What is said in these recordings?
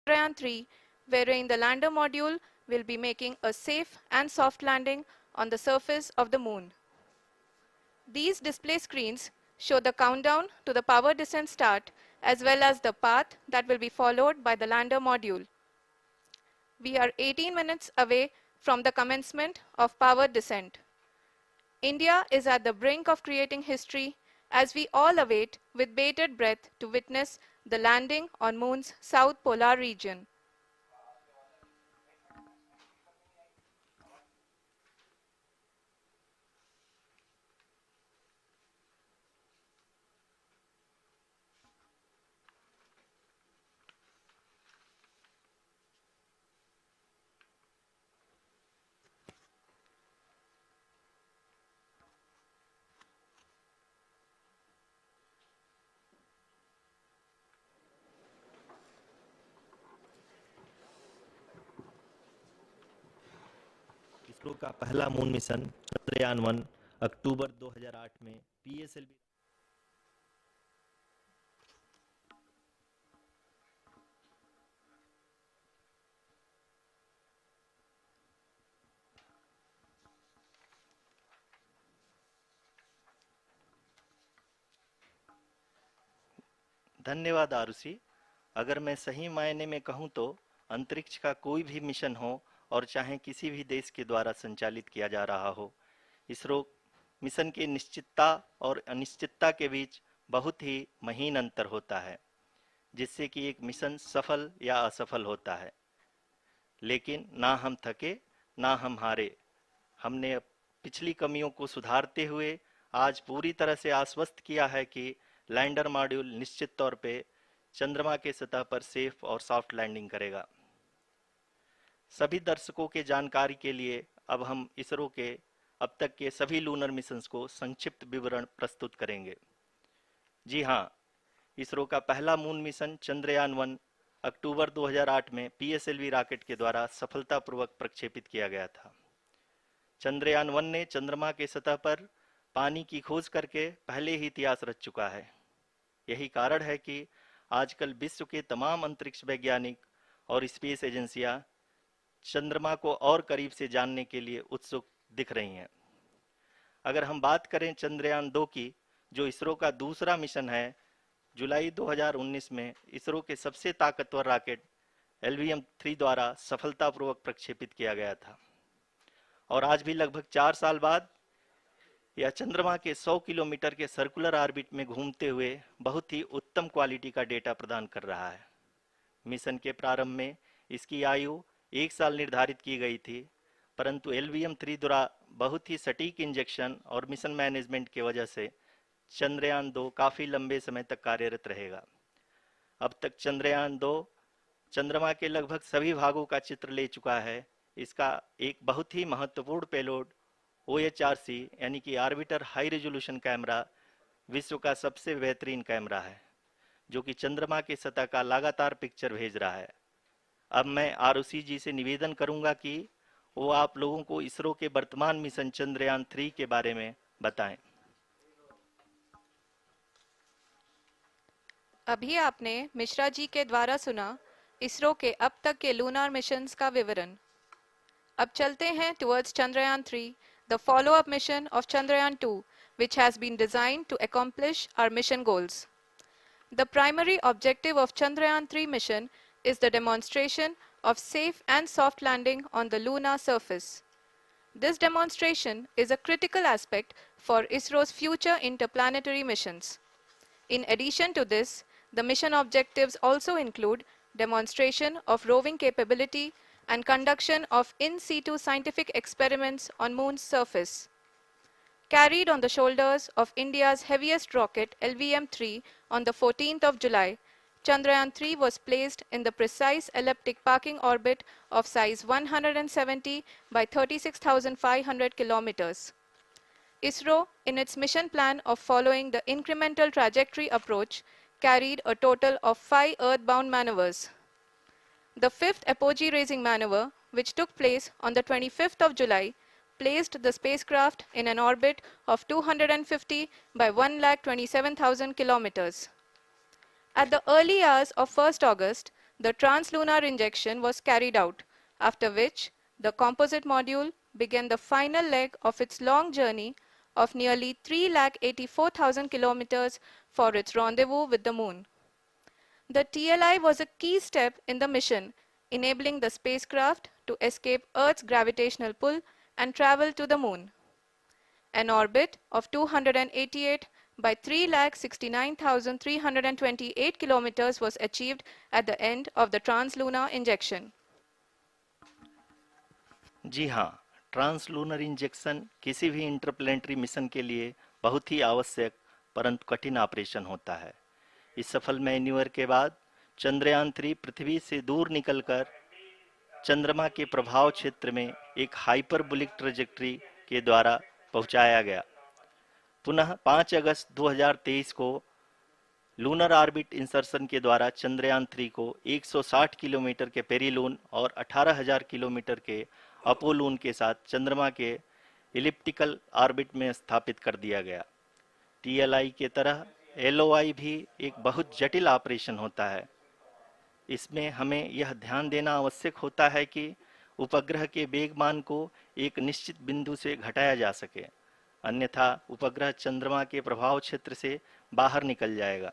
Chandrayam-3, wherein the lander module will be making a safe and soft landing on the surface of the moon. These display screens show the countdown to the power descent start as well as the path that will be followed by the lander module. We are 18 minutes away from the commencement of power descent. India is at the brink of creating history as we all await with bated breath to witness the landing on Moon's south polar region. ISRO का पहला moon mission Chandrayaan 1 अक्टूबर 2008 में PSLV धन्यवाद आरुषि। अगर मैं सही मायने में कहूं तो अंतरिक्ष का कोई भी मिशन हो और चाहे किसी भी देश के द्वारा संचालित किया जा रहा हो, इसरो मिशन की निश्चितता और अनिश्चितता के बीच बहुत ही महीन अंतर होता है, जिससे कि एक मिशन सफल या असफल होता है। लेकिन ना हम थके ना हम हारे। हमने पिछली कमियों को सुधारते हुए आज पूरी तरह से आश्वस्त किया है कि लैंडर मॉड्यूल निश्चित तौर पे चंद्रमा के सतह पर सेफ और सॉफ्ट लैंडिंग करेगा। सभी दर्शकों के जानकारी के लिए अब हम इसरो के अब तक के सभी लूनर मिशंस को संक्षिप्त विवरण प्रस्तुत करेंगे। जी हाँ, इसरो का पहला मून मिशन चंद्रयान 1 अक्टूबर 2008 में पीएसएलवी रॉकेट के द्वारा सफलतापूर्वक प्रक्षेपित किया गया था। चंद्रयान 1 ने चंद्रमा के सतह पर पानी की खोज करके पहले ही इतिहास रच चुका है। यही कारण है कि आजकल विश्व के तमाम अंतरिक्ष वैज्ञानिक और स्पेस एजेंसियां चंद्रमा को और करीब से जानने के लिए उत्सुक दिख रही हैं। अगर हम बात करें चंद्रयान 2 की, जो इसरो का दूसरा मिशन है, जुलाई 2019 में इसरो के सबसे ताकतवर रॉकेट LVM-3 द्वारा सफलतापूर्वक प्रक्षेपित किया गया था और आज भी लगभग 4 साल बाद यह चंद्रमा के 100 किलोमीटर के सर्कुलर ऑर्बिट में घूमते हुए बहुत ही उत्तम क्वालिटी का डेटा प्रदान कर रहा है। मिशन के प्रारंभ में इसकी आयु 1 साल निर्धारित की गई थी, परंतु LVM-3 द्वारा बहुत ही सटीक इंजेक्शन और मिशन मैनेजमेंट की वजह से चंद्रयान 2 काफ़ी लंबे समय तक कार्यरत रहेगा। अब तक चंद्रयान 2 चंद्रमा के लगभग सभी भागों का चित्र ले चुका है। इसका एक बहुत ही महत्वपूर्ण पेलोड OHRC यानी कि ऑर्बिटर हाई रेजोल्यूशन कैमरा विश्व का सबसे बेहतरीन कैमरा है, जो कि चंद्रमा के सतह का लगातार पिक्चर भेज रहा है। अब मैं आरुषि जी से निवेदन करूंगा कि वो आप लोगों को इसरो के वर्तमान मिशन चंद्रयान 3 के बारे में बताएं। अभी आपने मिश्रा जी के द्वारा सुना इसरो के अब तक के लूनार मिशंस का विवरण। अब चलते हैं towards Chandrayam 3, the follow-up mission of Chandrayam 2, which has been designed to accomplish our mission goals. The primary objective of Chandrayam 3 mission is the demonstration of safe and soft landing on the lunar surface. This demonstration is a critical aspect for ISRO's future interplanetary missions. In addition to this, the mission objectives also include demonstration of roving capability and conduction of in situ scientific experiments on Moon's surface. Carried on the shoulders of India's heaviest rocket LVM-3 on the 14th of July, Chandrayaan 3 was placed in the precise elliptic parking orbit of size 170 by 36,500 kilometers. ISRO, in its mission plan of following the incremental trajectory approach, carried a total of 5 earthbound maneuvers. The fifth apogee-raising maneuver, which took place on the 25th of July, placed the spacecraft in an orbit of 250 by 1,27,000 kilometers. At the early hours of 1st August, The translunar injection was carried out, after which the composite module began the final leg of its long journey of nearly 384,000 kilometers for its rendezvous with the Moon. The TLI was a key step in the mission, enabling the spacecraft to escape Earth's gravitational pull and travel to the Moon. An orbit of 288 by 369,328 kilometers was achieved at the end of the translunar injection. जी हाँ, translunar injection किसी भी interplanetary mission के लिए बहुत ही आवश्यक परंतु कठिन operation होता है। इस सफल मैन्यूवर के बाद चंद्रयान 3 पृथ्वी से दूर निकलकर चंद्रमा के प्रभाव क्षेत्र में एक हाइपरबोलिक ट्रेजेक्टरी के द्वारा पहुंचाया गया। पुनः 5 अगस्त 2023 को लूनर ऑर्बिट इंसर्शन के द्वारा चंद्रयान 3 को 160 किलोमीटर के पेरीलून और 18,000 किलोमीटर के अपोलून के साथ चंद्रमा के इलिप्टिकल ऑर्बिट में स्थापित कर दिया गया। टीएलआई के तरह एलओआई भी एक बहुत जटिल ऑपरेशन होता है। इसमें हमें यह ध्यान देना आवश्यक होता है कि उपग्रह के वेगमान को एक निश्चित बिंदु से घटाया जा सके, अन्यथा उपग्रह चंद्रमा के प्रभाव क्षेत्र से बाहर निकल जाएगा।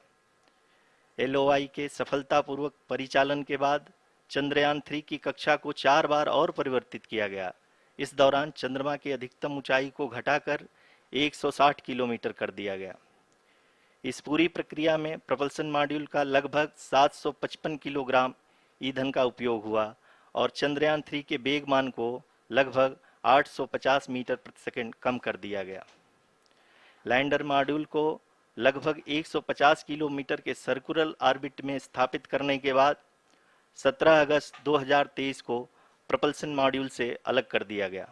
एलओआई के सफलतापूर्वक परिचालन के बाद चंद्रयान 3 की कक्षा को 4 बार और परिवर्तित किया गया। इस दौरान चंद्रमा की अधिकतम ऊंचाई को घटाकर 160 किलोमीटर कर दिया गया। इस पूरी प्रक्रिया में प्रपल्सन मॉड्यूल का लगभग 755 किलोग्राम ईंधन का उपयोग हुआ और चंद्रयान 3 के वेगमान को लगभग 850 मीटर प्रति सेकंड कम कर दिया गया। लैंडर मॉड्यूल को लगभग 150 किलोमीटर के सर्कुलर ऑर्बिट में स्थापित करने के बाद 17 अगस्त 2023 को प्रपल्सन मॉड्यूल से अलग कर दिया गया।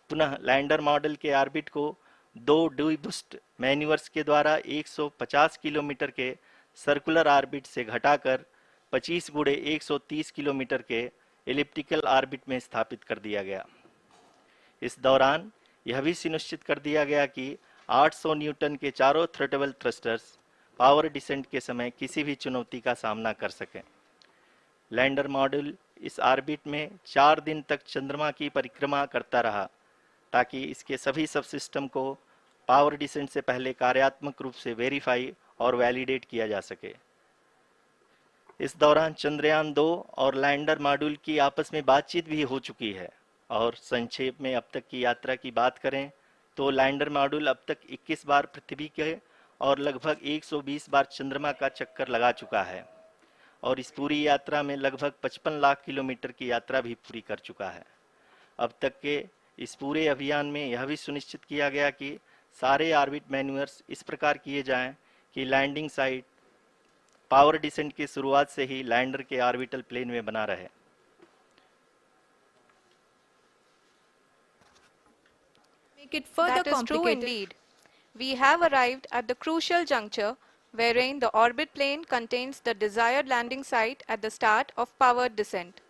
पुनः लैंडर मॉडल के ऑर्बिट को 2 डीबूस्ट मैन्यूवर्स के द्वारा 150 किलोमीटर के सर्कुलर ऑर्बिट से घटाकर 25 गुणे 130 किलोमीटर के एलिप्टिकल ऑर्बिट में स्थापित कर दिया गया। इस दौरान यह भी सुनिश्चित कर दिया गया कि 800 न्यूटन के चारों थ्रोटल थ्रस्टर्स पावर डिसेंट के समय किसी भी चुनौती का सामना कर सकें। लैंडर मॉड्यूल इस ऑर्बिट में 4 दिन तक चंद्रमा की परिक्रमा करता रहा ताकि इसके सभी सब सिस्टम को पावर डिसेंट से पहले कार्यात्मक रूप से वेरीफाई और वैलिडेट किया जा सके। इस दौरान चंद्रयान 2 और लैंडर मॉड्यूल की आपस में बातचीत भी हो चुकी है। और संक्षेप में अब तक की यात्रा की बात करें तो लैंडर मॉड्यूल अब तक 21 बार पृथ्वी के और लगभग 120 बार चंद्रमा का चक्कर लगा चुका है और इस पूरी यात्रा में लगभग 55 लाख किलोमीटर की यात्रा भी पूरी कर चुका है। अब तक के इस पूरे अभियान में यह भी सुनिश्चित किया गया कि सारे ऑर्बिट मैन्यूवर्स इस प्रकार किए जाएं कि लैंडिंग साइट पावर डिसेंट की शुरुआत से ही लैंडर के ऑर्बिटल प्लेन में बना रहे। Make it further complicated. That is true indeed. We have arrived at the crucial juncture wherein the orbit plane contains the desired landing site at the start of powered descent.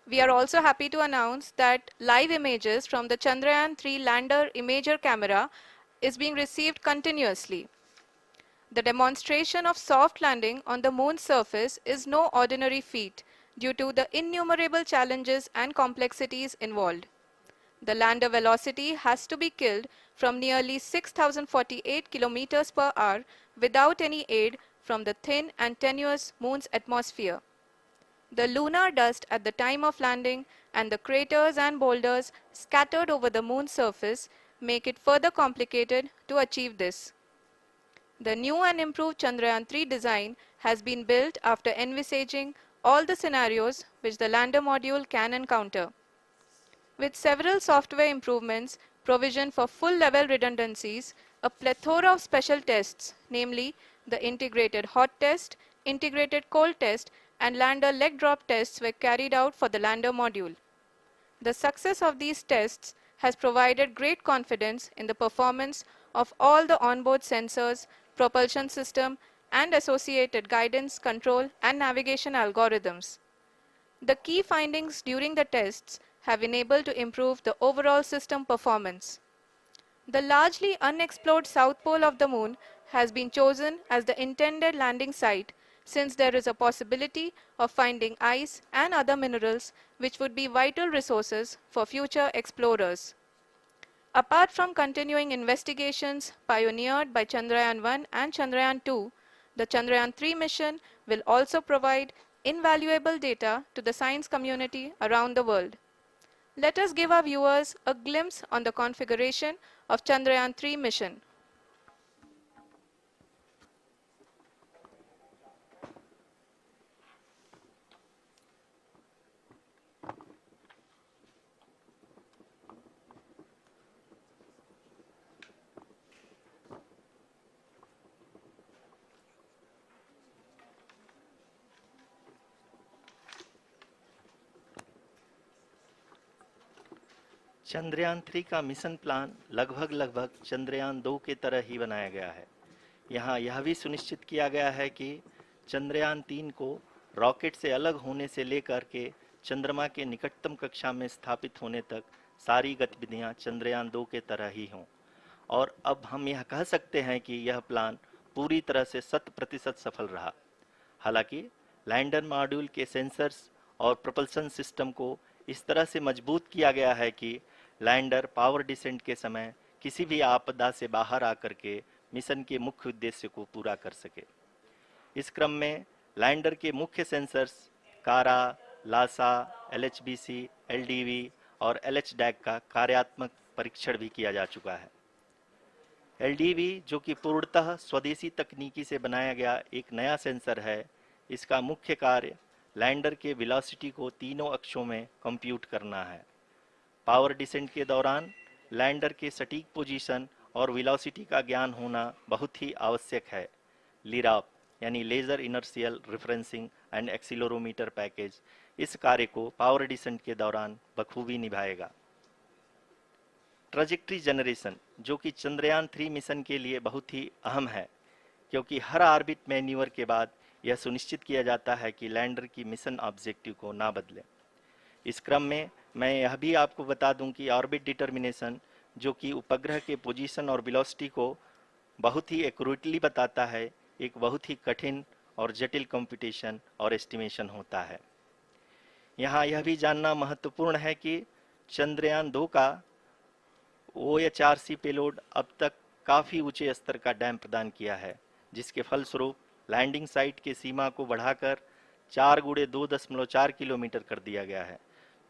We are also happy to announce that live images from the Chandrayaan 3 lander imager camera is being received continuously. The demonstration of soft landing on the moon's surface is no ordinary feat due to the innumerable challenges and complexities involved. The lander velocity has to be killed from nearly 6,048 kilometers per hour without any aid from the thin and tenuous moon's atmosphere. The lunar dust at the time of landing and the craters and boulders scattered over the moon's surface make it further complicated to achieve this. The new and improved Chandrayaan 3 design has been built after envisaging all the scenarios which the lander module can encounter. With several software improvements, provision for full-level redundancies, a plethora of special tests, namely the integrated hot test, integrated cold test, and lander leg drop tests were carried out for the lander module. The success of these tests has provided great confidence in the performance of all the onboard sensors, propulsion system, and associated guidance, control, and navigation algorithms. The key findings during the tests have enabled to improve the overall system performance. The largely unexplored south pole of the moon has been chosen as the intended landing site since there is a possibility of finding ice and other minerals which would be vital resources for future explorers. Apart from continuing investigations pioneered by Chandrayaan-1 and Chandrayaan-2, the Chandrayaan-3 mission will also provide invaluable data to the science community around the world. Let us give our viewers a glimpse on the configuration of Chandrayaan-3 mission. Chandrayaan 3 का mission plan लगभग चंद्रयान 2 के तरह ही बनाया गया है। यहाँ यह भी सुनिश्चित किया गया है कि चंद्रयान 3 को रॉकेट से अलग होने से लेकर के चंद्रमा के निकटतम कक्षा में स्थापित होने तक सारी गतिविधियां चंद्रयान 2 के तरह ही हों। और अब हम यह कह सकते हैं कि यह प्लान पूरी तरह से 100% सफल रहा। हालांकि लैंडर मॉड्यूल के सेंसर्स और प्रोपल्शन सिस्टम को इस तरह से मजबूत किया गया है कि लैंडर पावर डिसेंट के समय किसी भी आपदा से बाहर आकर के मिशन के मुख्य उद्देश्य को पूरा कर सके। इस क्रम में लैंडर के मुख्य सेंसर्स कारा, लासा, एलएचबीसी, एलडीवी और एलएचडैक का कार्यात्मक परीक्षण भी किया जा चुका है। एलडीवी, जो कि पूर्णतः स्वदेशी तकनीकी से बनाया गया एक नया सेंसर है, इसका मुख्य कार्य लैंडर के वेलोसिटी को तीनों अक्षों में कंप्यूट करना है। पावर डिसेंट के दौरान लैंडर के सटीक पोजीशन और वेलोसिटी का ज्ञान होना बहुत ही आवश्यक है। लिराप यानी laser inertial referencing and accelerometer package इस कार्य को पावर डिसेंट के दौरान बखूबी निभाएगा। ट्रैजेक्टरी जनरेशन, जो कि चंद्रयान 3 मिशन के लिए बहुत ही अहम है, क्योंकि हर ऑर्बिट मैन्यूवर के बाद यह सुनिश्चित किया जाता है कि लैंडर की मिशन ऑब्जेक्टिव को ना बदले। इस क्रम में मैं यह भी आपको बता दूं कि ऑर्बिट डिटर्मिनेशन, जो कि उपग्रह के पोजीशन और वेलोसिटी को बहुत ही एक्यूरेटली बताता है, एक बहुत ही कठिन और जटिल कंप्यूटेशन और एस्टिमेशन होता है। यहाँ यह भी जानना महत्वपूर्ण है कि चंद्रयान 2 का OHRC पेलोड अब तक काफ़ी ऊंचे स्तर का डैम प्रदान किया है, जिसके फलस्वरूप लैंडिंग साइट के सीमा को बढ़ाकर 4 × 2.4 किलोमीटर कर दिया गया है,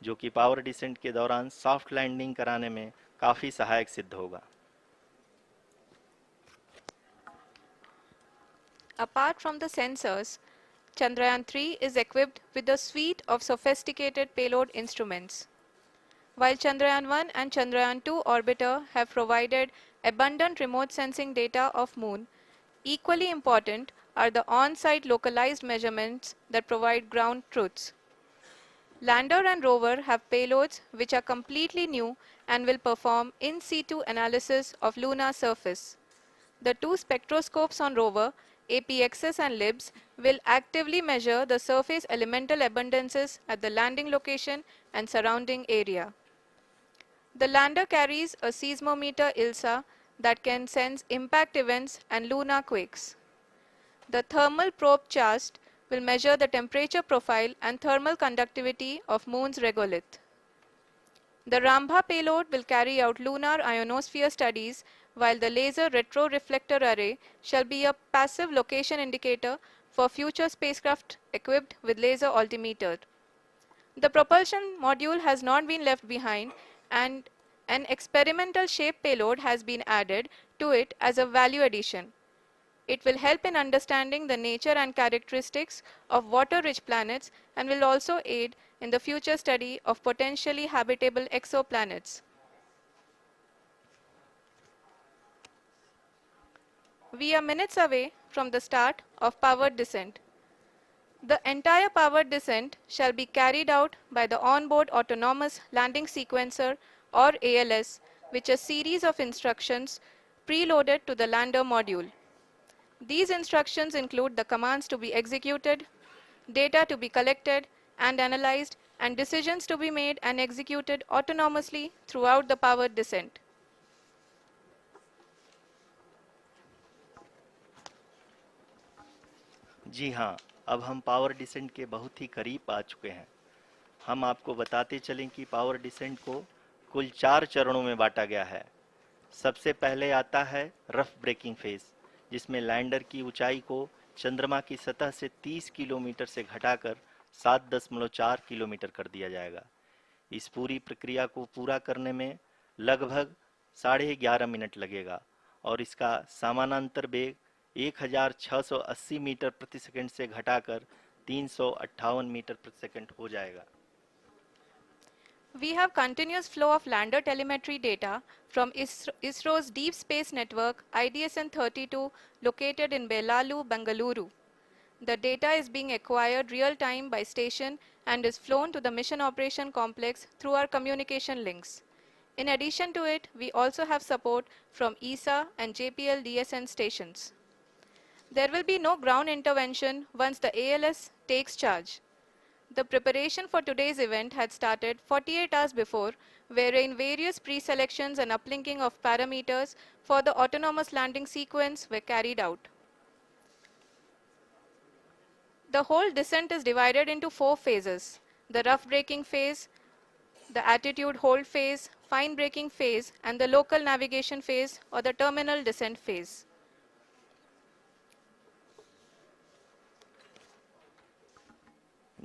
जो कि पावर डिसेंट के दौरान सॉफ्ट लैंडिंग कराने में काफ़ी सहायक सिद्ध होगा। Apart from the sensors, Chandrayaan-3 is equipped with a suite of sophisticated payload instruments. While Chandrayaan-1 and Chandrayaan-2 orbiter have provided abundant remote sensing data of Moon, equally important are the on-site localized measurements that provide ground truths. Lander and rover have payloads which are completely new and will perform in situ analysis of lunar surface. The two spectroscopes on rover, APXS and LIBS, will actively measure the surface elemental abundances at the landing location and surrounding area. The lander carries a seismometer ILSA that can sense impact events and lunar quakes. The thermal probe CHAST will measure the temperature profile and thermal conductivity of Moon's regolith. The Rambha payload will carry out lunar ionosphere studies, while the laser retroreflector array shall be a passive location indicator for future spacecraft equipped with laser altimeter. The propulsion module has not been left behind, and an experimental shape payload has been added to it as a value addition. It will help in understanding the nature and characteristics of water-rich planets and will also aid in the future study of potentially habitable exoplanets. We are minutes away from the start of powered descent. The entire powered descent shall be carried out by the onboard autonomous landing sequencer, or ALS, which is a series of instructions preloaded to the lander module. These instructions include the commands to be executed, data to be collected and analyzed, and decisions to be made and executed autonomously throughout the powered descent. जी हाँ, अब हम power descent के बहुत ही करीब आ चुके हैं। हम आपको बताते चलें कि पावर डिसेंट को कुल 4 चरणों में बांटा गया है। सबसे पहले आता है रफ ब्रेकिंग फेज, जिसमें लैंडर की ऊंचाई को चंद्रमा की सतह से 30 किलोमीटर से घटाकर 7.4 किलोमीटर कर दिया जाएगा। इस पूरी प्रक्रिया को पूरा करने में लगभग 11.5 मिनट लगेगा और इसका समानांतर वेग 1680 मीटर प्रति सेकंड से घटाकर 358 मीटर प्रति सेकंड हो जाएगा। We have continuous flow of lander telemetry data from ISRO's Deep Space Network IDSN-32 located in Belalu, Bengaluru. The data is being acquired real-time by station and is flown to the Mission Operation Complex through our communication links. In addition to it, we also have support from ESA and JPL DSN stations. There will be no ground intervention once the ALS takes charge. The preparation for today's event had started 48 hours before, wherein various pre-selections and uplinking of parameters for the autonomous landing sequence were carried out. The whole descent is divided into 4 phases: the rough braking phase, the attitude hold phase, fine braking phase, and the local navigation phase or the terminal descent phase.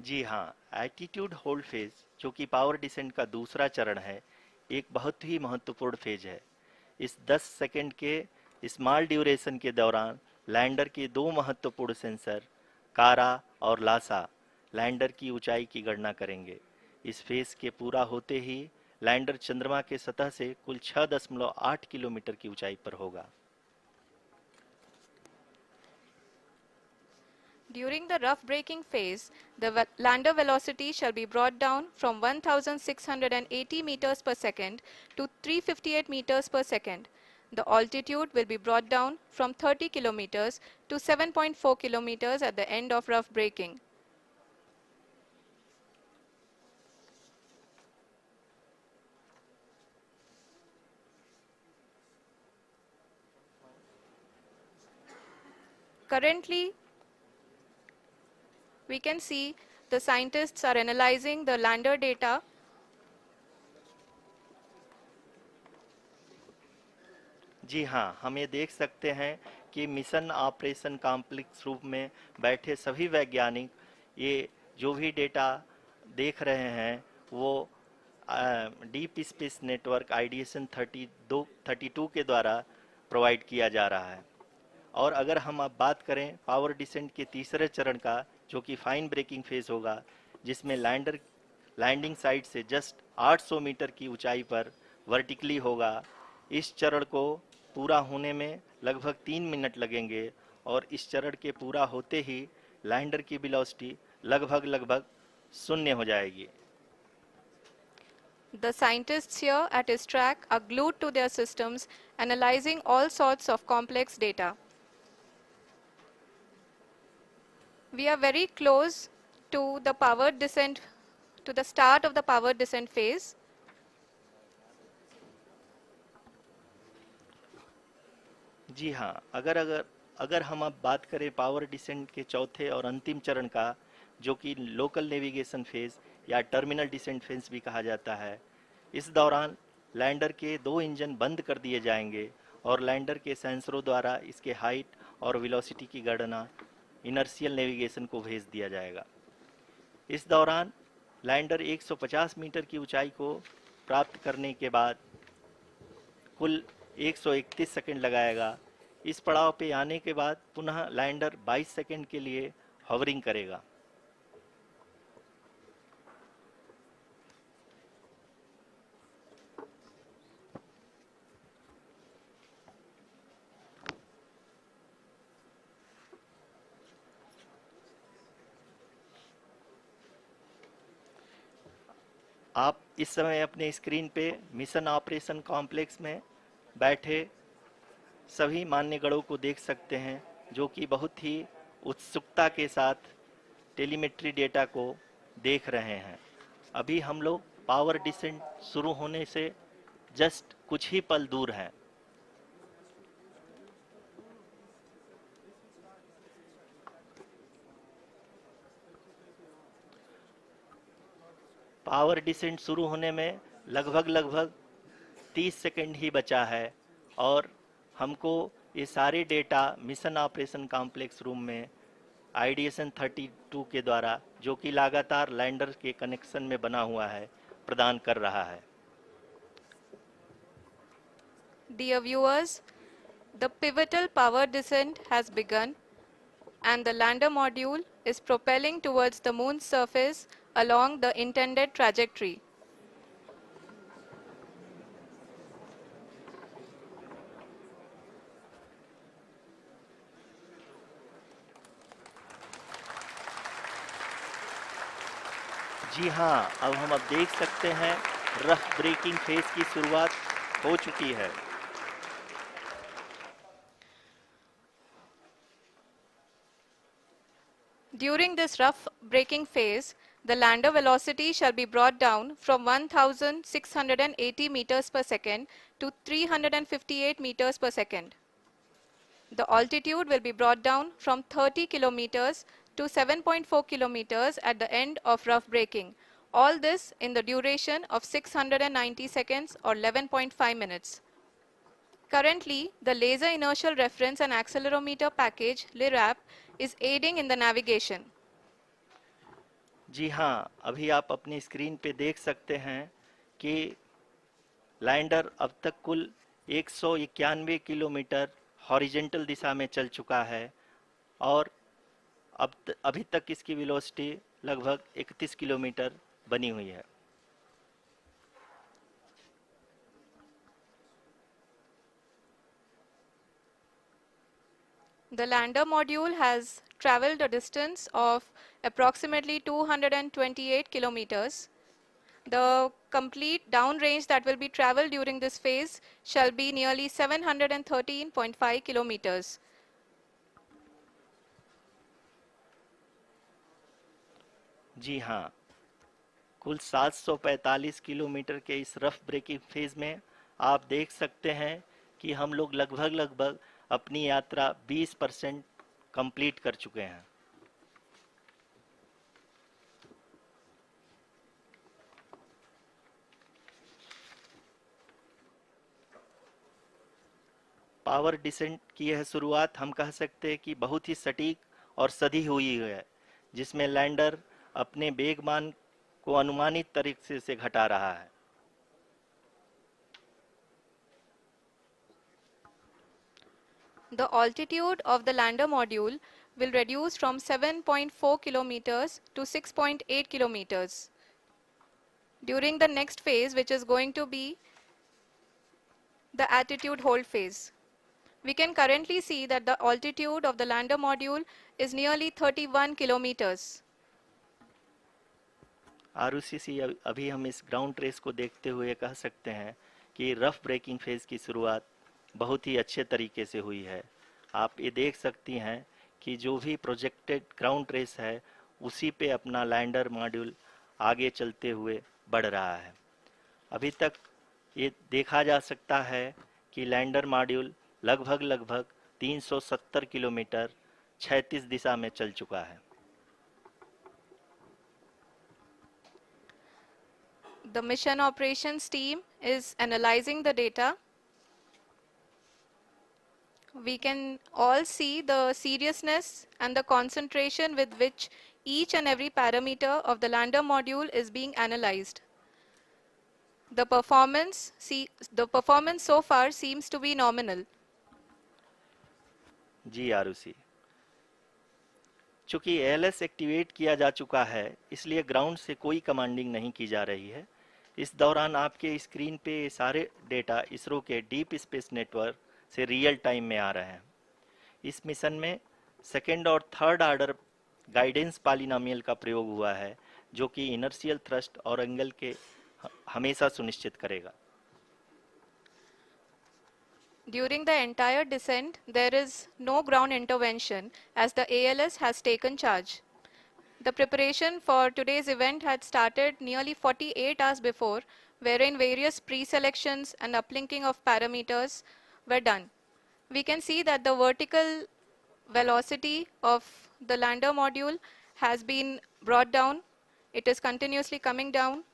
जी हाँ, attitude hold phase, जो कि power descent का दूसरा चरण है, एक बहुत ही महत्वपूर्ण फेज है। इस 10 सेकंड के स्मॉल ड्यूरेशन के दौरान लैंडर के दो महत्वपूर्ण सेंसर कारा और लासा लैंडर की ऊंचाई की गणना करेंगे। इस फेज के पूरा होते ही लैंडर चंद्रमा के सतह से कुल 6.8 किलोमीटर की ऊंचाई पर होगा। During the rough braking phase, the lander velocity shall be brought down from 1680 meters per second to 358 meters per second. The altitude will be brought down from 30 kilometers to 7.4 kilometers at the end of rough braking. Currently, we can see the scientists are analyzing the lander data. जी हाँ, हम ये देख सकते हैं कि mission operation complex रूप में बैठे सभी वैज्ञानिक ये जो भी डेटा देख रहे हैं वो डीप स्पेस नेटवर्क आईडीएसएन 32 के द्वारा प्रोवाइड किया जा रहा है। और अगर हम अब बात करें पावर डिसेंट के तीसरे चरण का, जो कि फाइन ब्रेकिंग फेज होगा, जिसमें लैंडिंग साइट से जस्ट 800 मीटर की ऊंचाई पर वर्टिकली होगा। इस चरण को पूरा होने में लगभग 3 मिनट लगेंगे और इस चरण के पूरा होते ही लैंडर की वेलोसिटी लगभग शून्य हो जाएगी। The scientists here at ISTRAC are glued to their systems, analyzing all sorts of complex data. We are very close to the powered descent, to the start of the powered descent phase. जी हाँ, अगर हम अब बात करें power descent के चौथे और अंतिम चरण का, जो कि लोकल नेविगेशन फेज या टर्मिनल डिसेंट फेज भी कहा जाता है, इस दौरान लैंडर के 2 इंजन बंद कर दिए जाएंगे और लैंडर के सेंसरों द्वारा इसके हाइट और वेलोसिटी की गणना इनर्शियल नेविगेशन को भेज दिया जाएगा। इस दौरान लैंडर 150 मीटर की ऊंचाई को प्राप्त करने के बाद कुल 131 सेकंड लगाएगा। इस पड़ाव पे आने के बाद पुनः लैंडर 22 सेकंड के लिए हॉवरिंग करेगा। आप इस समय अपने स्क्रीन पे मिशन ऑपरेशन कॉम्प्लेक्स में बैठे सभी मान्यगणों को देख सकते हैं, जो कि बहुत ही उत्सुकता के साथ टेलीमेट्री डेटा को देख रहे हैं। अभी हम लोग पावर डिसेंट शुरू होने से जस्ट कुछ ही पल दूर हैं। पावर डिसेंट शुरू होने में लगभग 30 सेकंड ही बचा है और हमको ये सारे data mission operation complex room में आईडीएसएन 32 के द्वारा, जो कि लगातार लैंडर के कनेक्शन में बना हुआ है, प्रदान कर रहा है। Dear viewers, the pivotal power descent has begun and the lander module is propelling towards the moon's surface along the intended trajectory. जी हाँ, अब देख सकते हैं रफ ब्रेकिंग फेज की शुरुआत हो चुकी है। During this rough braking phase, the lander velocity shall be brought down from 1680 meters per second to 358 meters per second. The altitude will be brought down from 30 kilometers to 7.4 kilometers at the end of rough braking. All this in the duration of 690 seconds or 11.5 minutes. Currently, the Laser Inertial Reference and Accelerometer package (LIRAP) is aiding in the navigation. जी हाँ, अभी आप अपनी screen पे देख सकते हैं कि lander अब तक कुल 191 किलोमीटर हॉरिजेंटल दिशा में चल चुका है और अभी तक इसकी वेलोसिटी लगभग 31 किलोमीटर बनी हुई है। The lander module has traveled a distance of approximately 228 kilometers. The complete downrange that will be traveled during this phase shall be nearly 713.5 kilometers. जी हाँ, कुल 745 किलोमीटर के इस रफ ब्रेकिंग फेज में आप देख सकते हैं कि हम लोग लगभग अपनी यात्रा 20% कंप्लीट कर चुके हैं। पावर डिसेंट की यह शुरुआत हम कह सकते हैं कि बहुत ही सटीक और सधी हुई है, जिसमें लैंडर अपने वेगमान को अनुमानित तरीके से घटा रहा है। The altitude of the lander module will reduce from 7.4 kilometers to 6.8 kilometers. During the next phase, which is going to be the attitude hold phase. We can currently see that the altitude of the lander module is nearly 31 kilometers. आरयूसीसी अभी हम इस ground trace को देखते हुए कह सकते हैं कि रफ ब्रेकिंग फेज की शुरुआत बहुत ही अच्छे तरीके से हुई है। आप ये देख सकती हैं कि जो भी प्रोजेक्टेड ग्राउंड ट्रेस है उसी पे अपना लैंडर मॉड्यूल आगे चलते हुए बढ़ रहा है। अभी तक ये देखा जा सकता है कि लैंडर मॉड्यूल लगभग 370 किलोमीटर क्षैतिज दिशा में चल चुका है। The mission operations team is analyzing the data. We can all see the seriousness and the concentration with which each and every parameter of the lander module is being analyzed. The performance so far seems to be nominal. जी आरुषि, चूंकि ALS activate किया जा चुका है इसलिए ground से कोई commanding नहीं की जा रही है। इस दौरान आपके स्क्रीन पे सारे डेटा इसरो के डीप स्पेस नेटवर्क से रियल टाइम में आ रहे हैं। इस मिशन में सेकेंड और थर्ड ऑर्डर गाइडेंस पॉलिनोमियल का प्रयोग हुआ है, जो कि इनर्शियल थ्रस्ट और एंगल के हमेशा सुनिश्चित करेगा। During the entire descent, there is no ground intervention as the ALS has taken charge. The preparation for today's event had started nearly 48 hours before, wherein various pre-selections and uplinking of parameters were done. We can see that the vertical velocity of the lander module has been brought down. It is continuously coming down.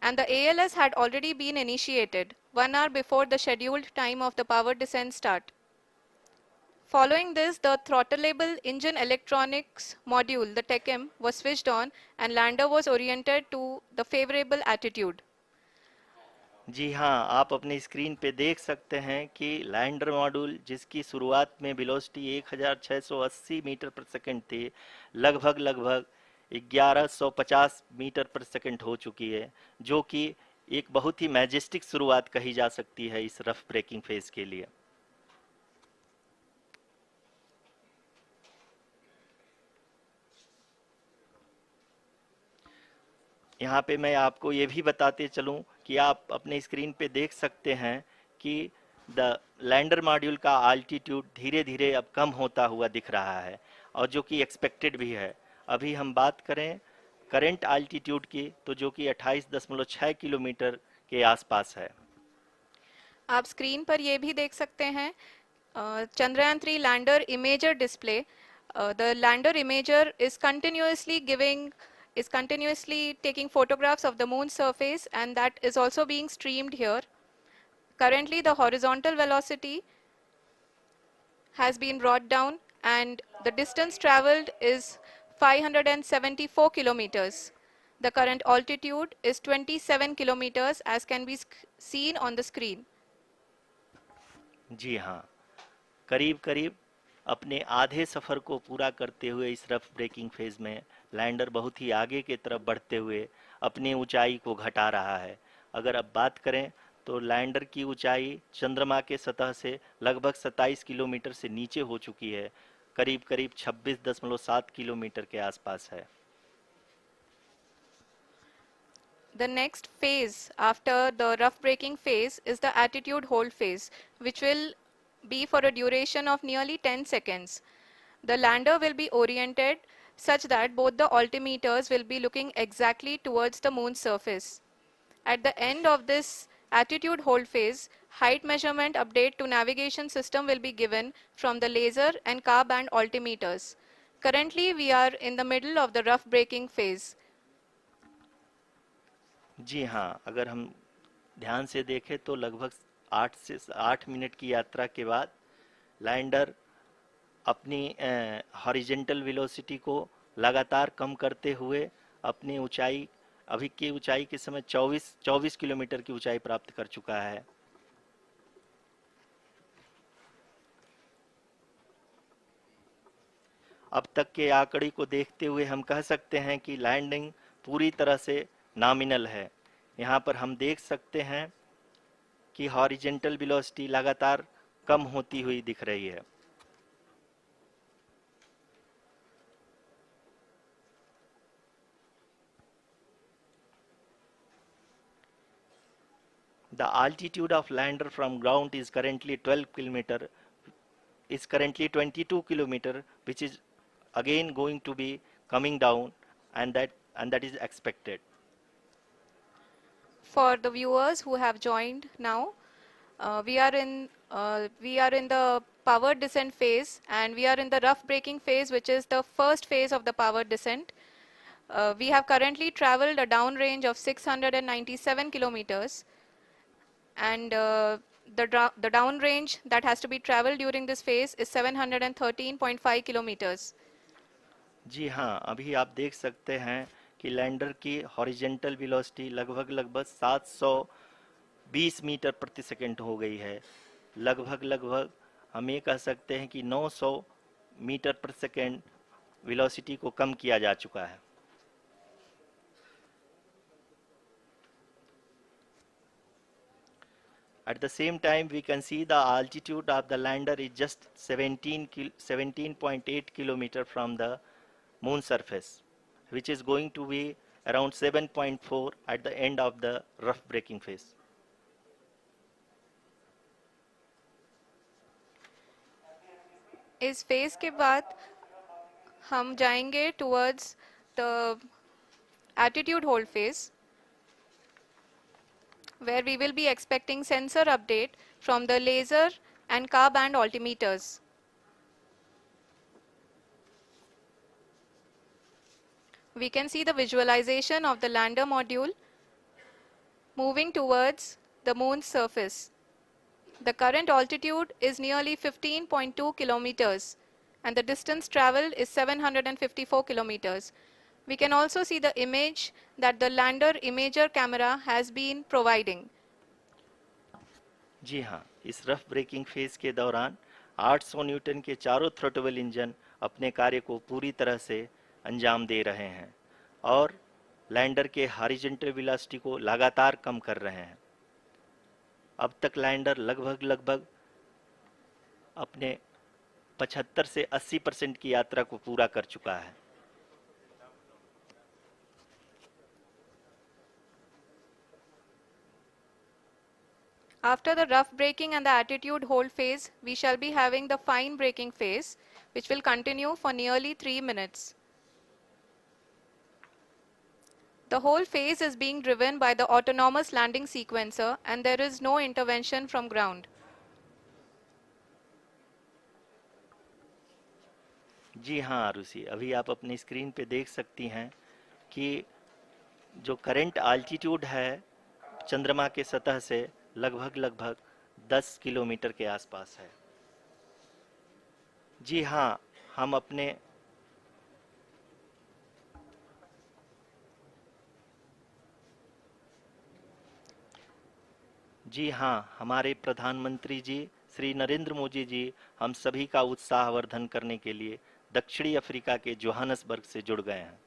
and the ALS had already been initiated 1 hour before the scheduled time of the power descent start. Following this, the throttleable engine electronics module, the TECM, was switched on and lander was oriented to the favorable attitude. जी हाँ, आप अपनी screen पे देख सकते हैं कि lander module जिसकी शुरुआत में वेलोसिटी 1680 मीटर पर सेकंड थी, लगभग 1150 मीटर पर सेकंड हो चुकी है, जो कि एक बहुत ही मैजेस्टिक शुरुआत कही जा सकती है इस रफ ब्रेकिंग फेज के लिए। यहाँ पे मैं आपको ये भी बताते चलूँ कि आप अपने स्क्रीन पे देख सकते हैं कि द लैंडर मॉड्यूल का आल्टीट्यूड धीरे धीरे अब कम होता हुआ दिख रहा है, और जो कि एक्सपेक्टेड भी है। अभी हम बात करें करंट आल्टीट्यूड की, तो जो कि 28.6 किलोमीटर के आसपास है। आप स्क्रीन पर ये भी देख सकते हैं Chandrayaan 3 lander imager display. The lander imager is continuously taking photographs of the moon's surface, and that is also being streamed here. Currently, the horizontal velocity has been brought down and the distance traveled is 574 kilometers. The current altitude is 27 kilometers as can be seen on the screen. जी हाँ, करीब करीब अपने आधे सफ़र को पूरा करते हुए इस रफ ब्रेकिंग फेज में लैंडर बहुत ही आगे की तरफ बढ़ते हुए अपनी ऊंचाई को घटा रहा है। अगर अब बात करें तो लैंडर की ऊंचाई चंद्रमा के सतह से लगभग 27 किलोमीटर से नीचे हो चुकी है, करीब करीब 26.7 किलोमीटर के आसपास है। The next phase after the rough braking phase is the attitude hold phase, which will be for a duration of nearly 10 seconds. The lander will be oriented such that both the altimeters will be looking exactly towards the moon's surface. At the end of this attitude hold phase, height measurement update to navigation system will be given from the laser and car band altimeters. Currently, we are in the middle of the rough braking phase. जी हाँ, अगर हम ध्यान से देखें तो लगभग 8 minute की यात्रा के बाद लैंडर अपनी हॉरिजेंटल वेलोसिटी को लगातार कम करते हुए अपनी ऊंचाई, अभी की ऊंचाई के समय 24 किलोमीटर की ऊंचाई प्राप्त कर चुका है। अब तक के आंकड़े को देखते हुए हम कह सकते हैं कि लैंडिंग पूरी तरह से नॉमिनल है। यहाँ पर हम देख सकते हैं कि हॉरिजेंटल वेलोसिटी लगातार कम होती हुई दिख रही है। The altitude of lander from ground is currently 22 kilometer, which is again going to be coming down, and that is expected. For the viewers who have joined now, we are in the power descent phase, and we are in the rough braking phase, which is the first phase of the power descent. We have currently traveled a downrange of 697 kilometers, and the downrange that has to be traveled during this phase is 713.5 kilometers. जी हाँ, अभी आप देख सकते हैं कि lander की horizontal velocity लगभग 720 metre प्रति सेकंड हो गई है। लगभग हम ये कह सकते हैं कि 900 मीटर पर सेकंड वेलोसिटी को कम किया जा चुका है। At the same time, we can see the altitude of the lander is just 17.8 kilometer from the moon surface, which is going to be around 7.4 at the end of the rough braking phase. इस phase के बाद हम जाएंगे towards the attitude hold phase, where we will be expecting sensor update from the laser and car band altimeters. We can see the visualization of the lander module moving towards the moon's surface. The current altitude is nearly 15.2 kilometers and the distance traveled is 754 kilometers. We can also see the image that the lander imager camera has been providing. जी हाँ, इस rough breaking phase के दौरान 800 Newton के चारों throttle engine अपने कार्य को पूरी तरह से अंजाम दे रहे हैं और लैंडर के हॉरिजॉन्टल वेलोसिटी को लगातार कम कर रहे हैं। अब तक लैंडर लगभग अपने 75 से 80% की यात्रा को पूरा कर चुका है। After the rough braking and the attitude hold phase, we shall be having the fine braking phase, which will continue for nearly 3 minutes. The whole phase is being driven by the autonomous landing sequencer and there is no intervention from ground. जी हाँ आरुषि, अभी आप अपनी screen पे देख सकती हैं कि जो करंट आल्टीट्यूड है चंद्रमा के सतह से लगभग 10 किलोमीटर के आसपास है। जी हाँ, हमारे प्रधानमंत्री जी श्री नरेंद्र मोदी जी हम सभी का उत्साहवर्धन करने के लिए दक्षिणी अफ्रीका के जोहानसबर्ग से जुड़ गए हैं।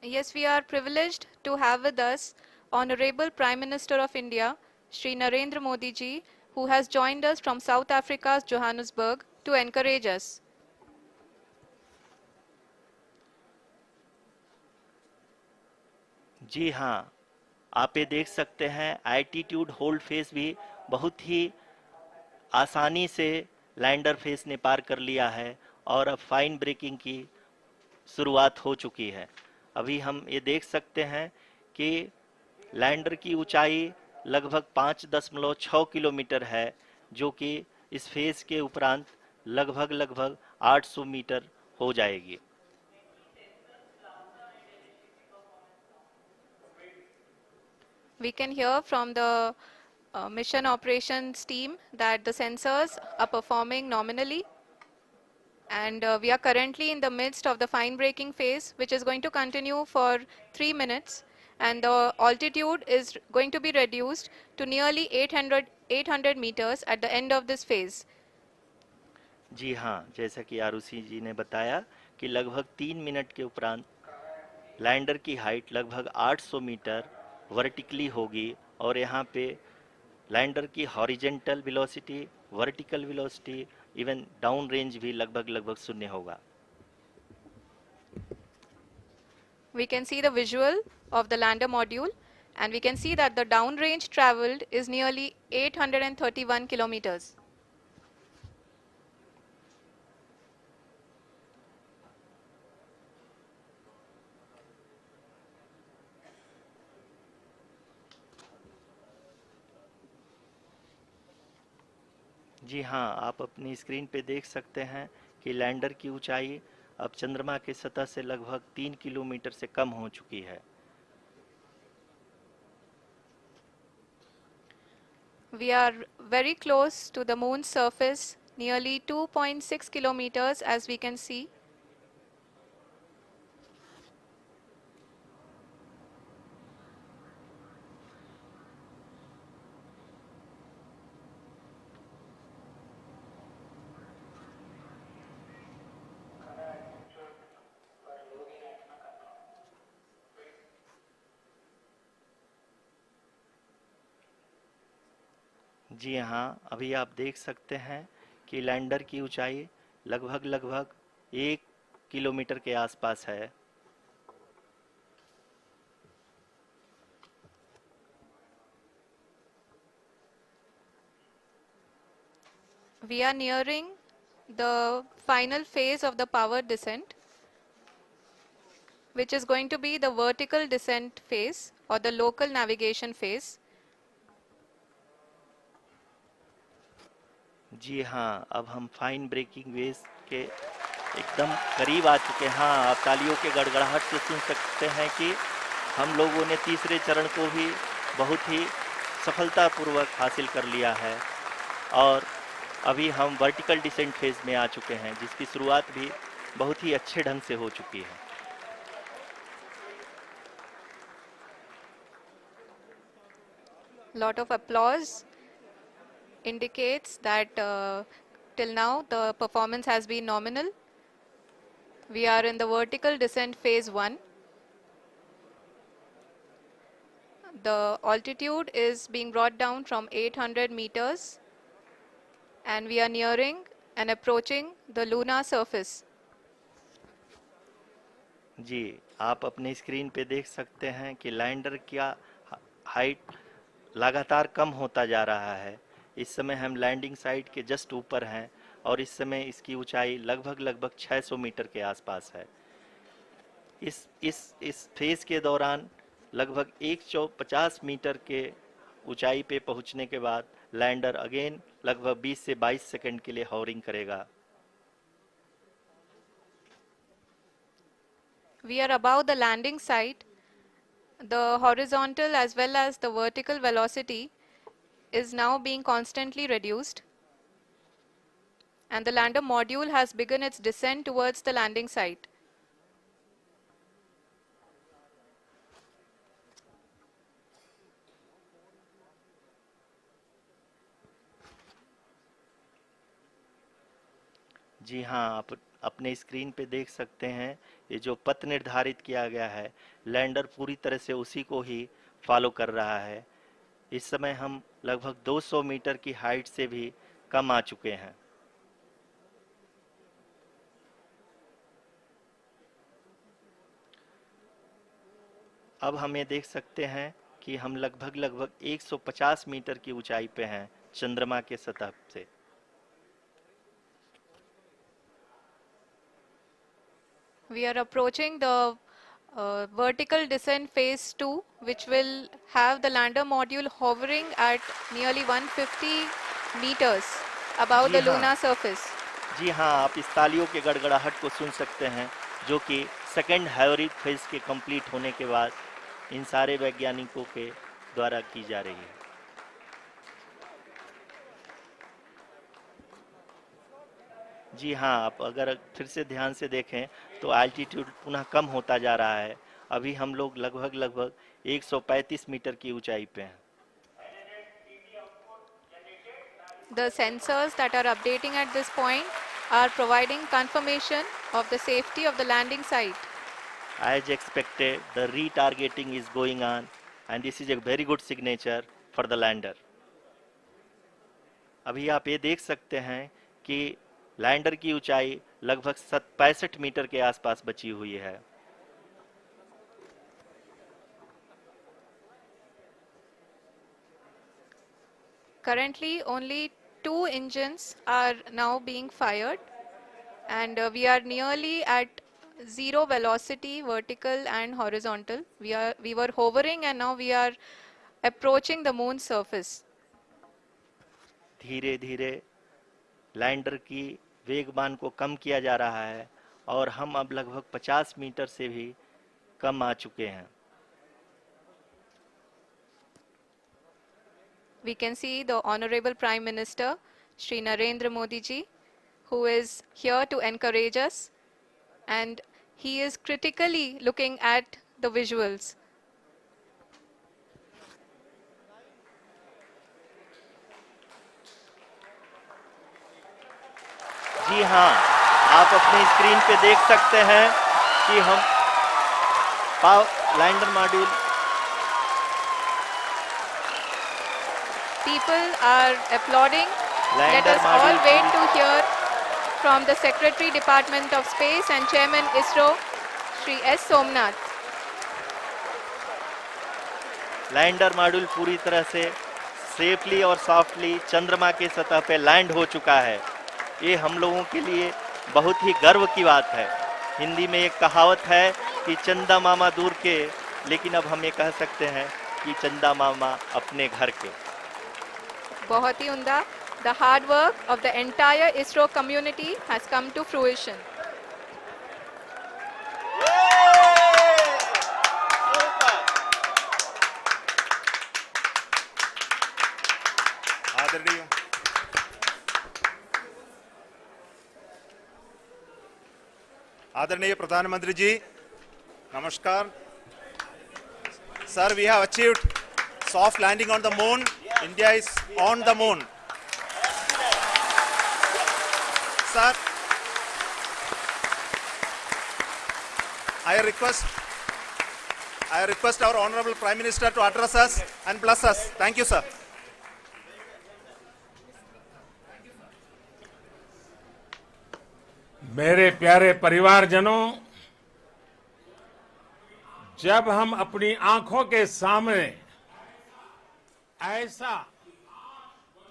Yes, we are privileged to have with us Honorable Prime Minister of India, Shri Narendra Modi ji, who has joined us from South Africa's Johannesburg to encourage us. जी हाँ, आप ये देख सकते हैं एल्टीट्यूड होल्ड फेस भी बहुत ही आसानी से लैंडर फेस ने पार कर लिया है और अब फाइन ब्रेकिंग की शुरुआत हो चुकी है। अभी हम ये देख सकते हैं कि लैंडर की ऊंचाई लगभग 5.6 किलोमीटर है, जो कि इस फेज के उपरांत लगभग 800 मीटर हो जाएगी। We can hear from the mission operations team that the sensors are performing nominally. And we are currently in the midst of the fine braking phase, which is going to continue for 3 minutes. And the altitude is going to be reduced to nearly 800 meters at the end of this phase. जी हाँ, जैसा कि आरुषि जी ने बताया कि लगभग 3 minute के उपरांत lander की हाइट लगभग 800 मीटर वर्टिकली होगी और यहाँ पे लैंडर की horizontal velocity, vertical velocity, even down range भी लगभग शून्य होगा। We can see the visual of the lander module and we can see that the downrange traveled is nearly 831 kilometers. जी हाँ, आप अपनी स्क्रीन पे देख सकते हैं कि लैंडर की ऊंचाई अब चंद्रमा के सतह से लगभग 3 किलोमीटर से कम हो चुकी है। We are very close to the moon's surface, nearly 2.6 kilometers as we can see. जी हाँ, अभी आप देख सकते हैं कि लैंडर की ऊंचाई लगभग 1 किलोमीटर के आसपास है। We are nearing the final phase of the power descent, which is going to be the vertical descent phase or the local navigation phase. जी हाँ, अब हम फाइन ब्रेकिंग वेव्स के एकदम करीब आ चुके हैं। हाँ, आप तालियों के गड़गड़ाहट से सुन सकते हैं कि हम लोगों ने तीसरे चरण को भी बहुत ही सफलतापूर्वक हासिल कर लिया है और अभी हम वर्टिकल डिसेंट फेज में आ चुके हैं, जिसकी शुरुआत भी बहुत ही अच्छे ढंग से हो चुकी है। Lot of applause indicates that till now the performance has been nominal. We are in the vertical descent phase 1. The altitude is being brought down from 800 meters and we are nearing and approaching the lunar surface. जी, आप अपने screen पे देख सकते हैं कि lander का height लगातार कम होता जा रहा है। इस समय हम लैंडिंग साइट के जस्ट ऊपर हैं और इस समय इसकी ऊंचाई लगभग 600 मीटर के आसपास है। इस फेज के दौरान लगभग 150 मीटर के ऊंचाई पे पहुंचने के बाद लैंडर अगेन लगभग 20 से 22 सेकंड के लिए हॉवरिंग करेगा। We are above the landing site. The horizontal as well as the vertical velocity is now being constantly reduced. And the lander module has begun its descent towards the landing site. जी हाँ, आप अपने screen पे देख सकते हैं ये जो पथ निर्धारित किया गया है, लैंडर पूरी तरह से उसी को ही फॉलो कर रहा है। इस समय हम लगभग 200 मीटर की हाइट से भी कम आ चुके हैं। अब हम ये देख सकते हैं कि हम लगभग 150 मीटर की ऊंचाई पे हैं चंद्रमा के सतह से। We are approaching the vertical descent phase 2, which will have the lander module hovering at nearly 150 meters above ji the हाँ, lunar surface. जी हाँ, आप इस तालियों के गड़गड़ाहट को सुन सकते हैं, जो कि सेकंड हाइब्रिड फेज के कंप्लीट होने के बाद इन सारे वैज्ञानिकों के द्वारा की जा रही है। जी हाँ, आप अगर फिर से ध्यान से देखें तो एल्टीट्यूड पुनः कम होता जा रहा है। अभी हम लोग लगभग 135 मीटर की ऊंचाई पे हैं। The sensors that are updating at this point are providing confirmation of the safety of the landing site. As expected, the retargeting is going on and this is a very good signature for the lander. अभी आप ये देख सकते हैं कि lander की ऊंचाई लगभग 65 मीटर के आसपास बची हुई है। Currently, only 2 engines are now being fired, and we are nearly at zero velocity, vertical and horizontal. We were hovering, and now we are approaching the moon's surface. धीरे धीरे लैंडर की वेगमान को कम किया जा रहा है और हम अब लगभग 50 मीटर से भी कम आ चुके हैं। We can see the Honorable Prime Minister, Shri Narendra Modi ji, who is here to encourage us, and he is critically looking at the visuals. जी हाँ, आप अपनी स्क्रीन पे देख सकते हैं कि हम lander module People are applauding. Let lander us all module wait to hear from the Secretary Department of Space and Chairman ISRO, Shri S. Somnath. Lander module पूरी तरह से सेफली और सॉफ्टली चंद्रमा के सतह पे लैंड हो चुका है। ये हम लोगों के लिए बहुत ही गर्व की बात है। हिंदी में एक कहावत है कि चंदा मामा दूर के लेकिन अब हम ये कह सकते हैं कि चंदा मामा अपने घर के। बहुत ही उम्दा। The hard work of the entire ISRO community has come to fruition. आदरणीय आदरणीय प्रधानमंत्री जी, नमस्कार। Sir, we have achieved soft landing on the moon. India is on the moon. Sir, I request our Honorable Prime Minister to address us and bless us. Thank you, sir. मेरे प्यारे परिवारजनों, जब हम अपनी आंखों के सामने ऐसा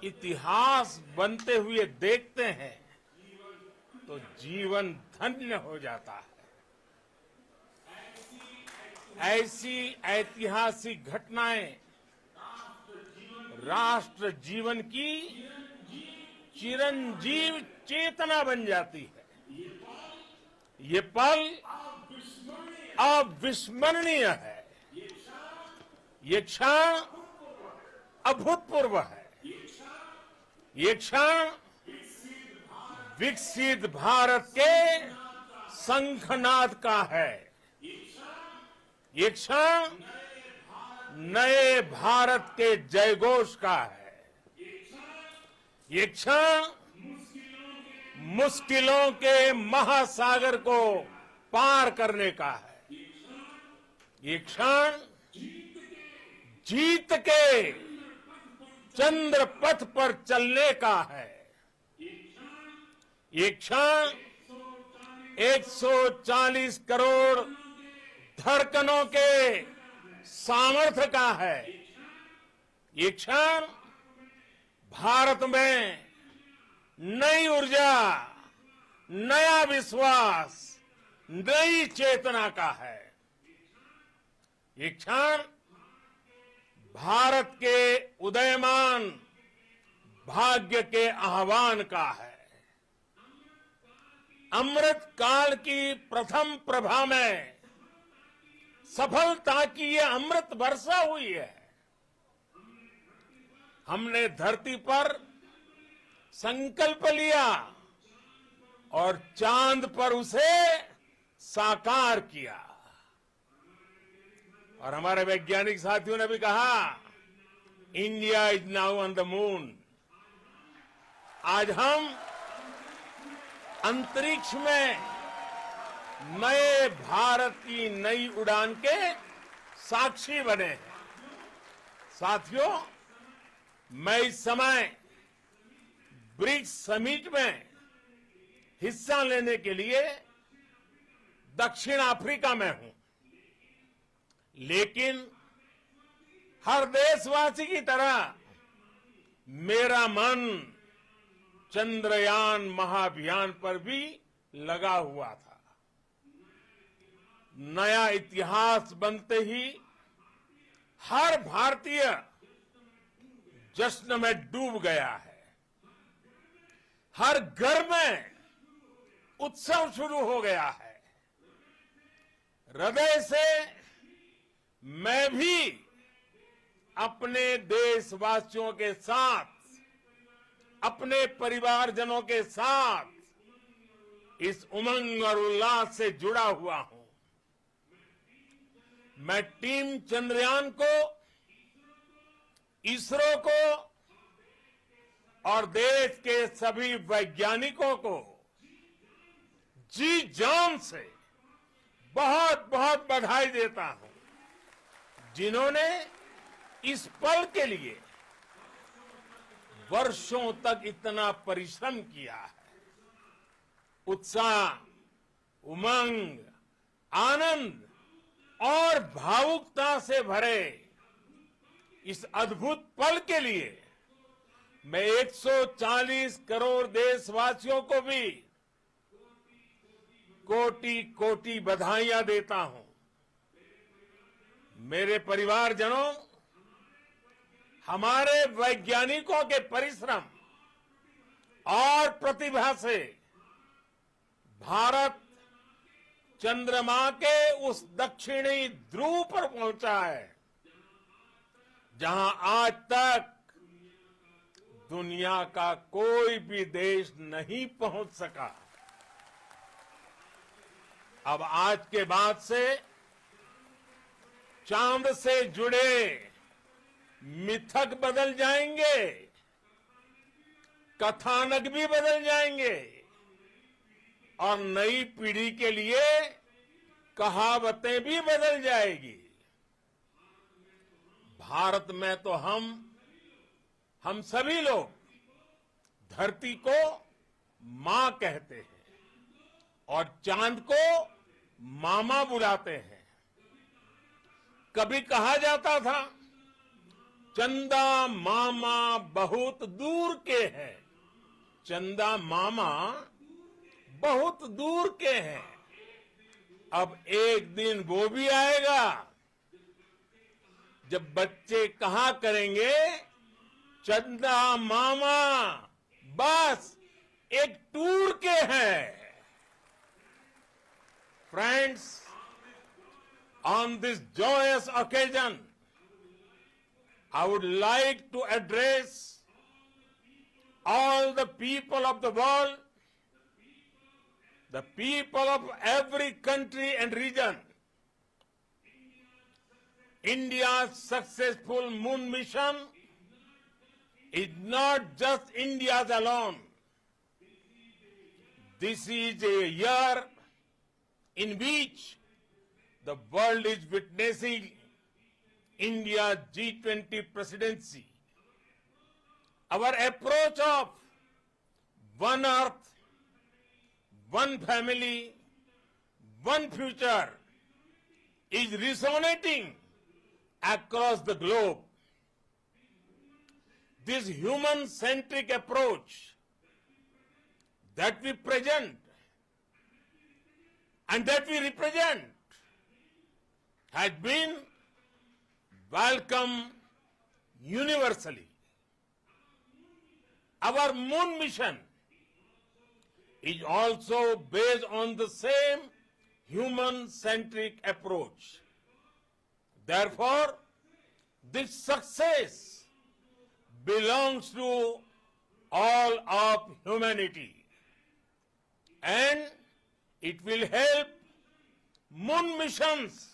इतिहास बनते हुए देखते हैं तो जीवन धन्य हो जाता है। ऐसी ऐतिहासिक घटनाएं राष्ट्र जीवन की चिरंजीव चेतना बन जाती है। ये पल अविस्मरणीय है। ये क्षण अभूतपूर्व है। ये क्षण विकसित भारत के शंखनाद का है। ये क्षण नए भारत के जयघोष का है। ये क्षण मुश्किलों के महासागर को पार करने का है। ये क्षण जीत के चंद्र पथ पर चलने का है। ये क्षण 140 करोड़ धड़कनों के सामर्थ्य का है। ये क्षण भारत में नई ऊर्जा, नया विश्वास, नई चेतना का है। ये क्षण भारत के उदयमान भाग्य के आह्वान का है। अमृत काल की प्रथम प्रभा में सफलता की ये अमृत वर्षा हुई है। हमने धरती पर संकल्प लिया और चांद पर उसे साकार किया। और हमारे वैज्ञानिक साथियों ने भी कहा, India is now on the moon. आज हम अंतरिक्ष में नए भारत की नई उड़ान के साक्षी बने हैं। साथियों, मैं इस समय ब्रिक्स समिट में हिस्सा लेने के लिए दक्षिण अफ्रीका में हूं, लेकिन हर देशवासी की तरह मेरा मन चंद्रयान महाअभियान पर भी लगा हुआ था। नया इतिहास बनते ही हर भारतीय जश्न में डूब गया है। हर घर में उत्सव शुरू हो गया है। हृदय से मैं भी अपने देशवासियों के साथ, अपने परिवारजनों के साथ इस उमंग और उल्लास से जुड़ा हुआ हूं। मैं टीम चंद्रयान को, इसरो को और देश के सभी वैज्ञानिकों को जी जान से बहुत बहुत बधाई देता हूं, जिन्होंने इस पल के लिए वर्षों तक इतना परिश्रम किया है। उत्साह, उमंग, आनंद और भावुकता से भरे इस अद्भुत पल के लिए मैं 140 करोड़ देशवासियों को भी कोटि कोटि बधाइयां देता हूं। मेरे परिवारजनों, हमारे वैज्ञानिकों के परिश्रम और प्रतिभा से भारत चंद्रमा के उस दक्षिणी ध्रुव पर पहुंचा है जहां आज तक दुनिया का कोई भी देश नहीं पहुंच सका। अब आज के बाद से चांद से जुड़े मिथक बदल जाएंगे, कथानक भी बदल जाएंगे और नई पीढ़ी के लिए कहावतें भी बदल जाएगी। भारत में तो हम सभी लोग धरती को मां कहते हैं और चांद को मामा बुलाते हैं। कभी कहा जाता था चंदा मामा बहुत दूर के हैं, चंदा मामा बहुत दूर के हैं। अब एक दिन वो भी आएगा जब बच्चे कहा करेंगे चंदा मामा बस एक टूर के हैं। Friends, on this joyous occasion, I would like to address all the people of the world, the people of every country and region. India's successful moon mission is not just India's alone. This is a year in which the world is witnessing India's G20 presidency. Our approach of one earth, one family, one future is resonating across the globe. This human-centric approach that we present and that we represent has been welcomed universally. Our moon mission is also based on the same human-centric approach. Therefore, this success belongs to all of humanity, and it will help moon missions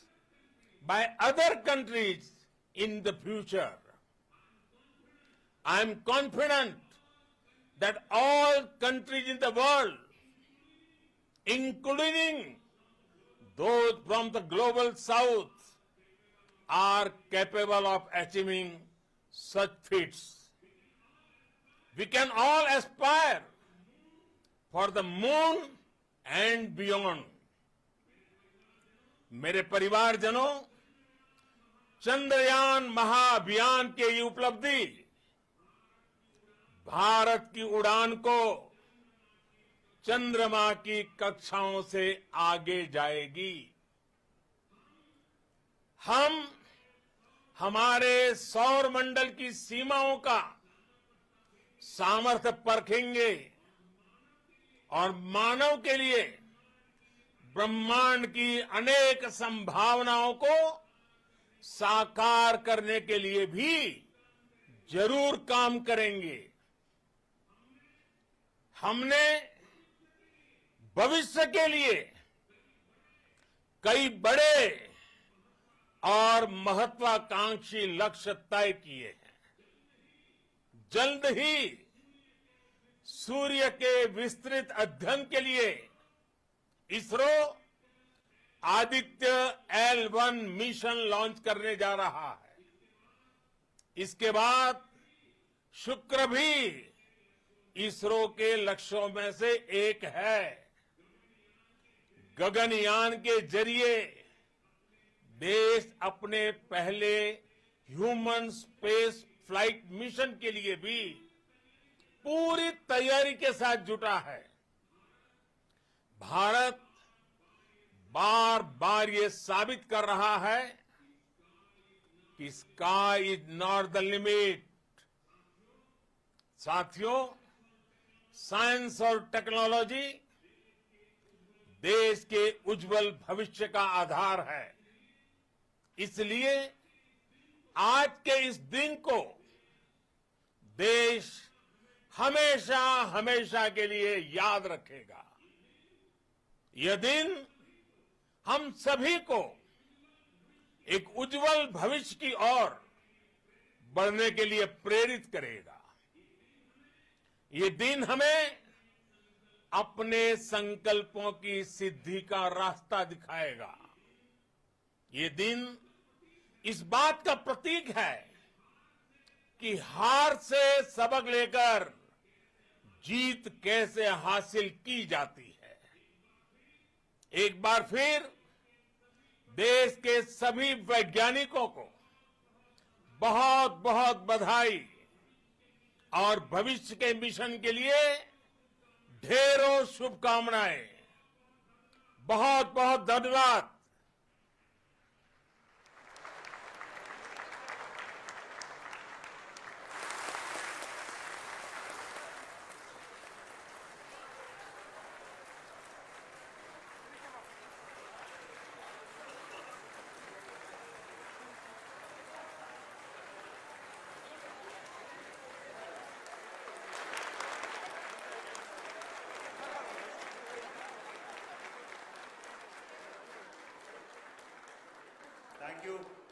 by other countries in the future. I am confident that all countries in the world, including those from the global south, are capable of achieving such feats. We can all aspire for the moon and beyond. मेरे परिवारजनों, चंद्रयान महाअभियान के ये उपलब्धि भारत की उड़ान को चंद्रमा की कक्षाओं से आगे जाएगी। हम हमारे सौर मंडल की सीमाओं का सामर्थ्य परखेंगे और मानव के लिए ब्रह्मांड की अनेक संभावनाओं को साकार करने के लिए भी जरूर काम करेंगे। हमने भविष्य के लिए कई बड़े और महत्वाकांक्षी लक्ष्य तय किए हैं। जल्द ही सूर्य के विस्तृत अध्ययन के लिए ISRO Aditya L1 mission launch करने जा रहा है। इसके बाद शुक्र भी इसरो के लक्ष्यों में से एक है। गगनयान के जरिए देश अपने पहले ह्यूमन स्पेस फ्लाइट मिशन के लिए भी पूरी तैयारी के साथ जुटा है। भारत बार बार ये साबित कर रहा है कि sky is not the limit. साथियों, साइंस और टेक्नोलॉजी देश के उज्जवल भविष्य का आधार है। इसलिए आज के इस दिन को देश हमेशा हमेशा के लिए याद रखेगा। यह दिन हम सभी को एक उज्जवल भविष्य की ओर बढ़ने के लिए प्रेरित करेगा। ये दिन हमें अपने संकल्पों की सिद्धि का रास्ता दिखाएगा। ये दिन इस बात का प्रतीक है कि हार से सबक लेकर जीत कैसे हासिल की जाती है। एक बार फिर देश के सभी वैज्ञानिकों को बहुत बहुत बधाई और भविष्य के मिशन के लिए ढेरों शुभकामनाएं। बहुत बहुत धन्यवाद।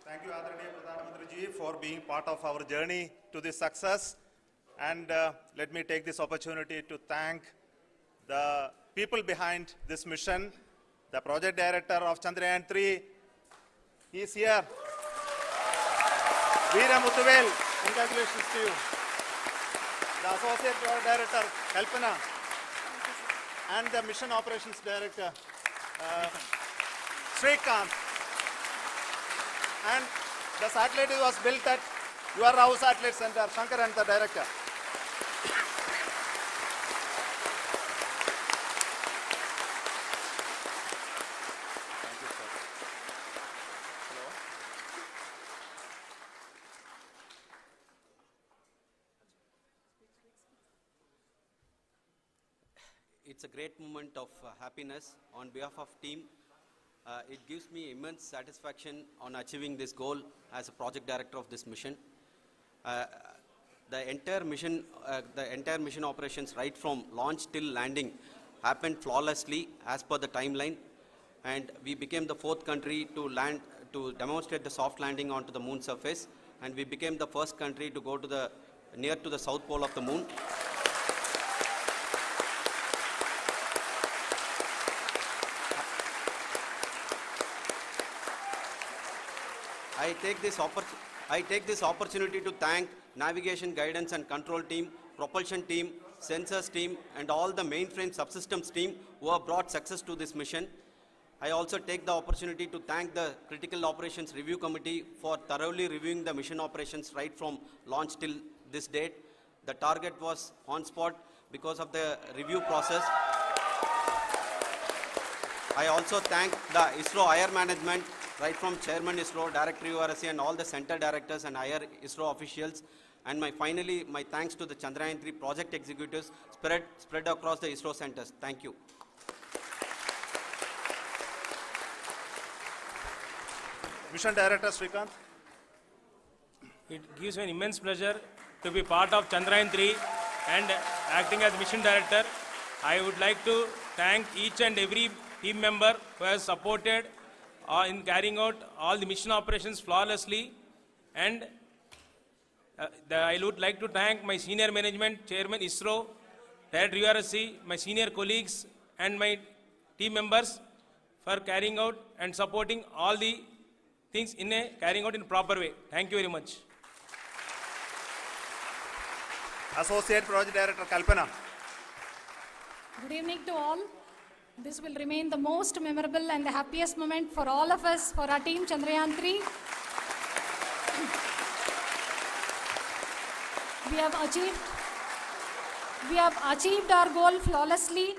Thank you, Adharaniya Pradhan Mantri ji, for being part of our journey to this success. And let me take this opportunity to thank the people behind this mission, the project director of Chandrayam-3. He is here. Veera Muthuvel, congratulations to you. The associate project director, Kalpana, and the mission operations director, Srikanth. And the satellite was built at your house satellite center, Shankar and the director. Thank you, sir. Hello. It's a great moment of happiness on behalf of team. It gives me immense satisfaction on achieving this goal as a project director of this mission. The entire mission operations, right from launch till landing, happened flawlessly as per the timeline, and we became the 4th country to demonstrate the soft landing onto the moon surface, and we became the first country to go to near to the south pole of the moon. I take this opportunity to thank navigation, guidance and control team, propulsion team, sensors team and all the mainframe subsystems team who have brought success to this mission. I also take the opportunity to thank the Critical Operations Review Committee for thoroughly reviewing the mission operations right from launch till this date. The target was on spot because of the review process. I also thank the ISRO higher management, right from Chairman ISRO, Director URSC and all the center directors and higher ISRO officials. And finally, my thanks to the Chandrayam-3 project executives spread across the ISRO centers. Thank you. Mission Director Srikanth. It gives me an immense pleasure to be part of Chandrayam-3 and acting as Mission Director. I would like to thank each and every team member who has supported in carrying out all the mission operations flawlessly, and I would like to thank my senior management, Chairman ISRO, Director URSC, my senior colleagues and my team members for carrying out and supporting all the things carrying out in a proper way. Thank you very much. Associate Project Director Kalpana. Good evening to all. This will remain the most memorable and the happiest moment for all of us, for our team Chandrayam-3. We have achieved our goal flawlessly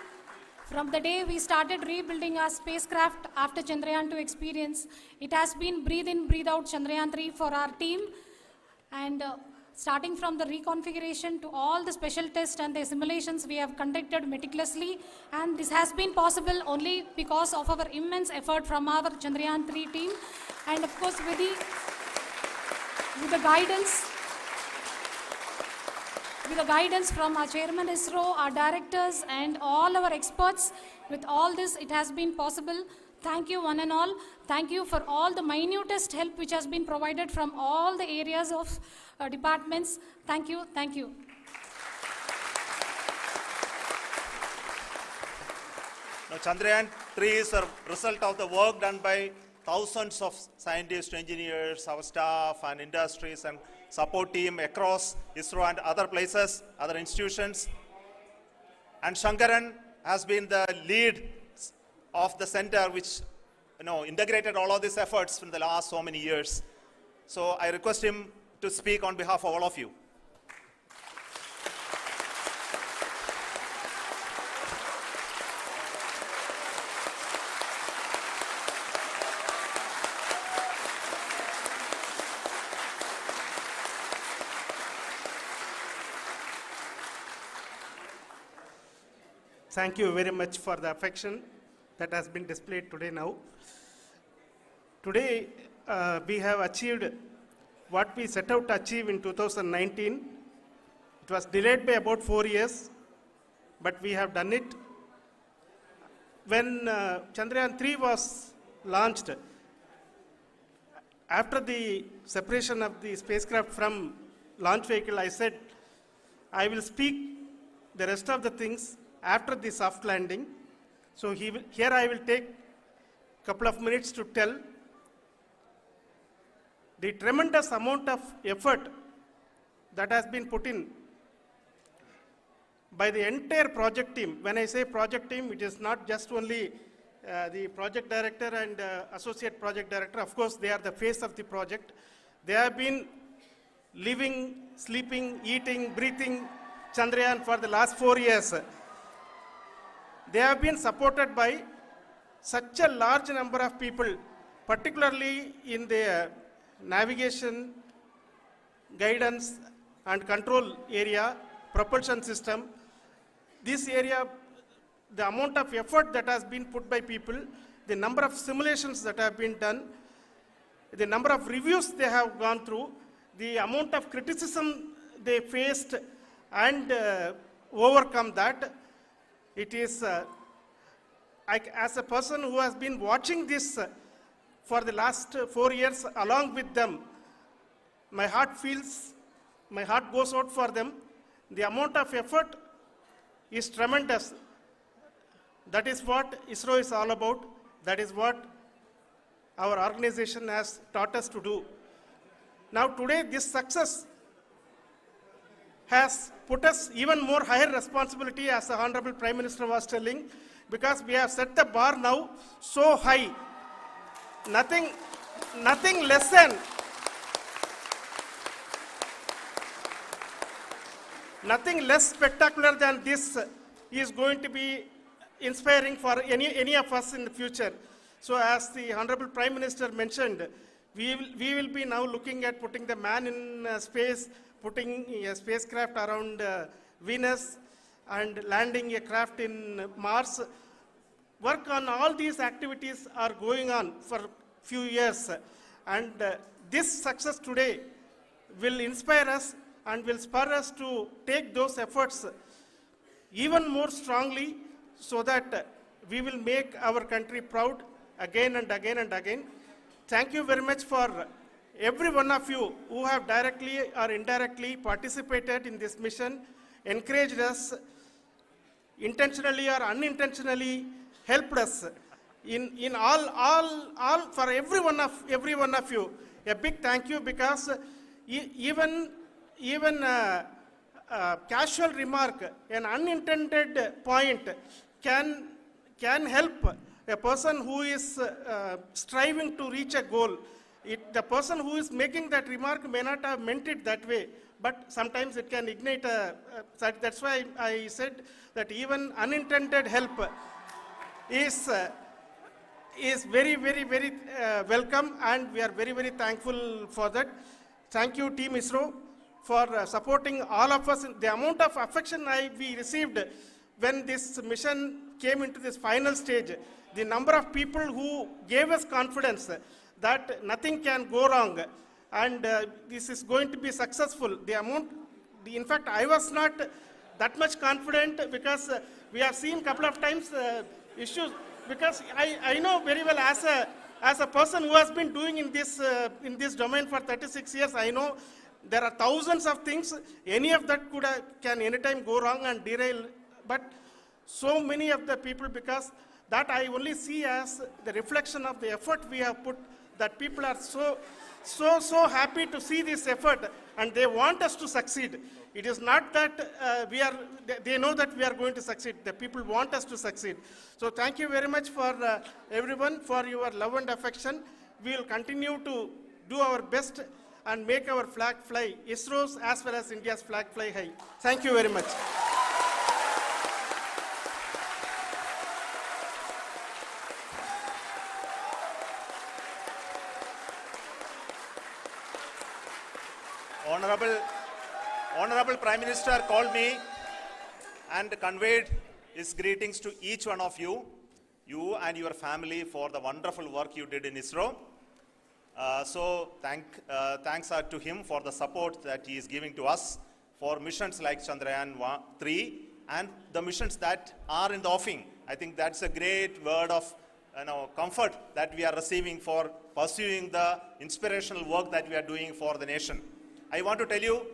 From the day we started rebuilding our spacecraft after Chandrayaan 2 experience, it has been breathe in, breathe out Chandrayaan 3 for our team. And starting from the reconfiguration to all the special tests and the simulations we have conducted meticulously. And this has been possible only because of our immense effort from our Chandrayaan 3 team. And of course, with the guidance from our chairman ISRO, our directors, and all our experts. With all this, it has been possible. Thank you, one and all. Thank you for all the minutest help which has been provided from all the areas of departments. Thank you. Thank you. Now, Chandrayaan 3 is a result of the work done by thousands of scientists, engineers, our staff, and industries, and support team across ISRO and other places, other institutions. And Shankaran has been the lead of the center which integrated all of these efforts in the last so many years. So I request him to speak on behalf of all of you. Thank you very much for the affection that has been displayed today now. Today, we have achieved what we set out to achieve in 2019. It was delayed by about 4 years, but we have done it. When Chandrayaan 3 was launched, after the separation of the spacecraft from launch vehicle, I said, I will speak the rest of the things after the soft landing. So here I will take a couple of minutes to tell the tremendous amount of effort that has been put in by the entire project team. When I say project team, it is not just only the project director and associate project director. Of course, they are the face of the project. They have been living, sleeping, eating, breathing Chandrayaan for the last 4 years. They have been supported by such a large number of people, particularly in the navigation, guidance and control area, propulsion system. This area, the amount of effort that has been put by people, the number of simulations that have been done, the number of reviews they have gone through, the amount of criticism they faced and overcome that. It is, as a person who has been watching this for the last 4 years along with them, my heart goes out for them. The amount of effort is tremendous. That is what ISRO is all about. That is what our organization has taught us to do. Now today, this success has put us even more higher responsibility, as the Honorable Prime Minister was telling, because we have set the bar now so high. Nothing less spectacular than this is going to be inspiring for any of us in the future. So as the Honorable Prime Minister mentioned, we will be now looking at putting the man in space, putting a spacecraft around Venus and landing a craft in Mars. Work on all these activities are going on for few years, and this success today will inspire us and will spur us to take those efforts even more strongly, so that we will make our country proud again and again and again. Thank you very much for every one of you who have directly or indirectly participated in this mission, encouraged us, intentionally or unintentionally helped us in all for every one of you. A big thank you, because even casual remark, an unintended point can help a person who is striving to reach a goal. The person who is making that remark may not have meant it that way, but sometimes it can ignite that's why I said that even unintended help is very, very, very welcome, and we are very, very thankful for that. Thank you, Team ISRO, for supporting all of us. The amount of affection we received when this mission came into this final stage, the number of people who gave us confidence that nothing can go wrong, and this is going to be successful. In fact, I was not that much confident because we have seen a couple of times issues. Because I know very well, as a person who has been doing in this domain for 36 years, I know there are thousands of things. Any of that can anytime go wrong and derail. But so many of the people, because that I only see as the reflection of the effort we have put, that people are so happy to see this effort, and they want us to succeed. It is not that they know that we are going to succeed. The people want us to succeed. So thank you very much for everyone for your love and affection. We will continue to do our best and make our flag fly, ISRO's as well as India's flag fly high. Thank you very much. Honorable Prime Minister called me and conveyed his greetings to each one of you and your family, for the wonderful work you did in ISRO. Thanks are to him for the support that he is giving to us for missions like Chandrayam-3 and the missions that are in the offing. I think that's a great word of comfort that we are receiving for pursuing the inspirational work that we are doing for the nation. I want to tell you,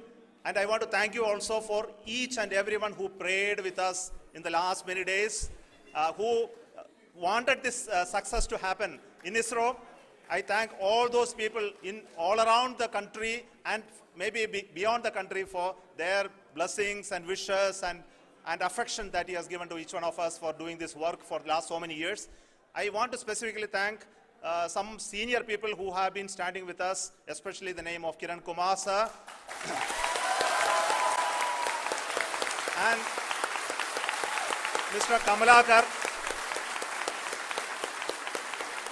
and I want to thank you also for each and everyone who prayed with us in the last many days, who wanted this success to happen in ISRO. I thank all those people all around the country and maybe beyond the country for their blessings and wishes and affection that he has given to each one of us for doing this work for the last so many years. I want to specifically thank some senior people who have been standing with us, especially the name of Kiran Kumar sir and Mr. Kamalakar,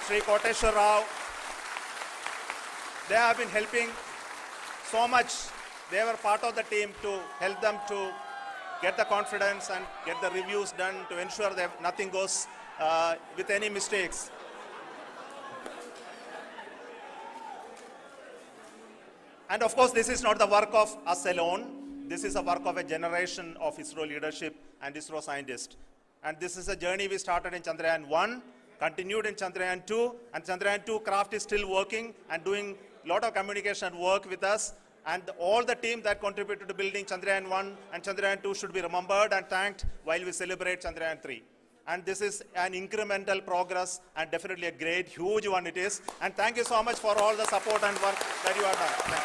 Sri Koteshwar Rao. They have been helping so much. They were part of the team to help them to get the confidence and get the reviews done to ensure that nothing goes with any mistakes. And of course, this is not the work of us alone. This is a work of a generation of ISRO leadership and ISRO scientists. And this is a journey we started in Chandrayam-1, continued in Chandrayam-2, and Chandrayam-2 craft is still working and doing a lot of communication work with us. And all the team that contributed to building Chandrayam-1 and Chandrayam-2 should be remembered and thanked while we celebrate Chandrayam-3. And this is an incremental progress and definitely a great, huge one it is. And thank you so much for all the support and work that you have done.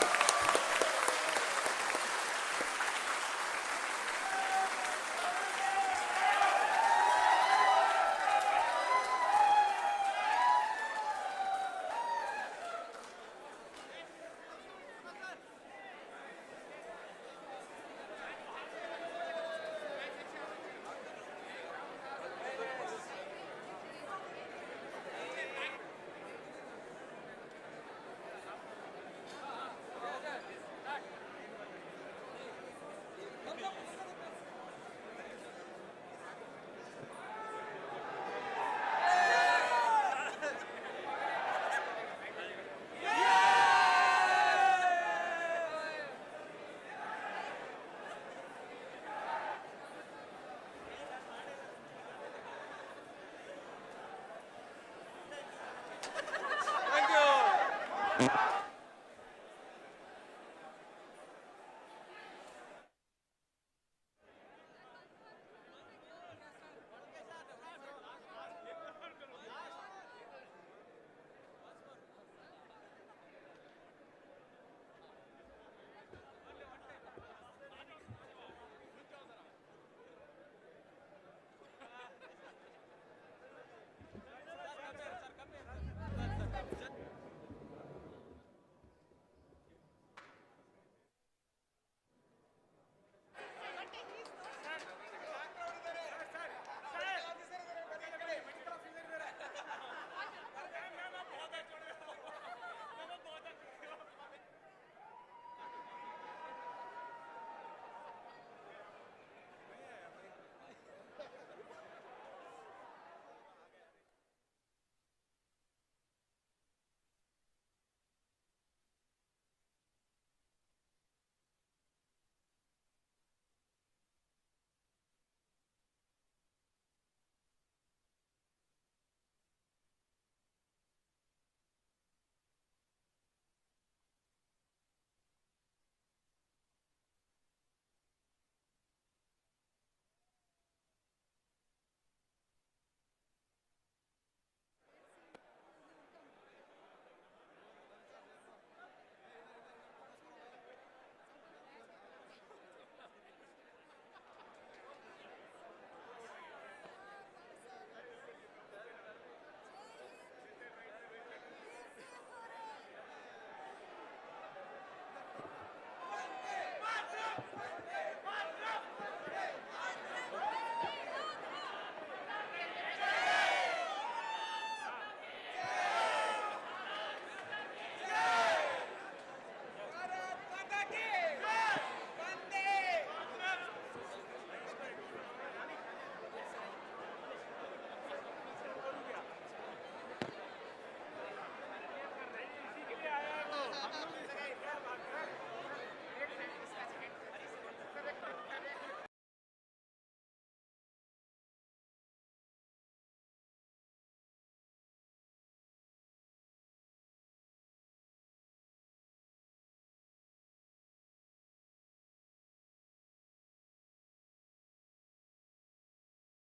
Thank you. Thank you.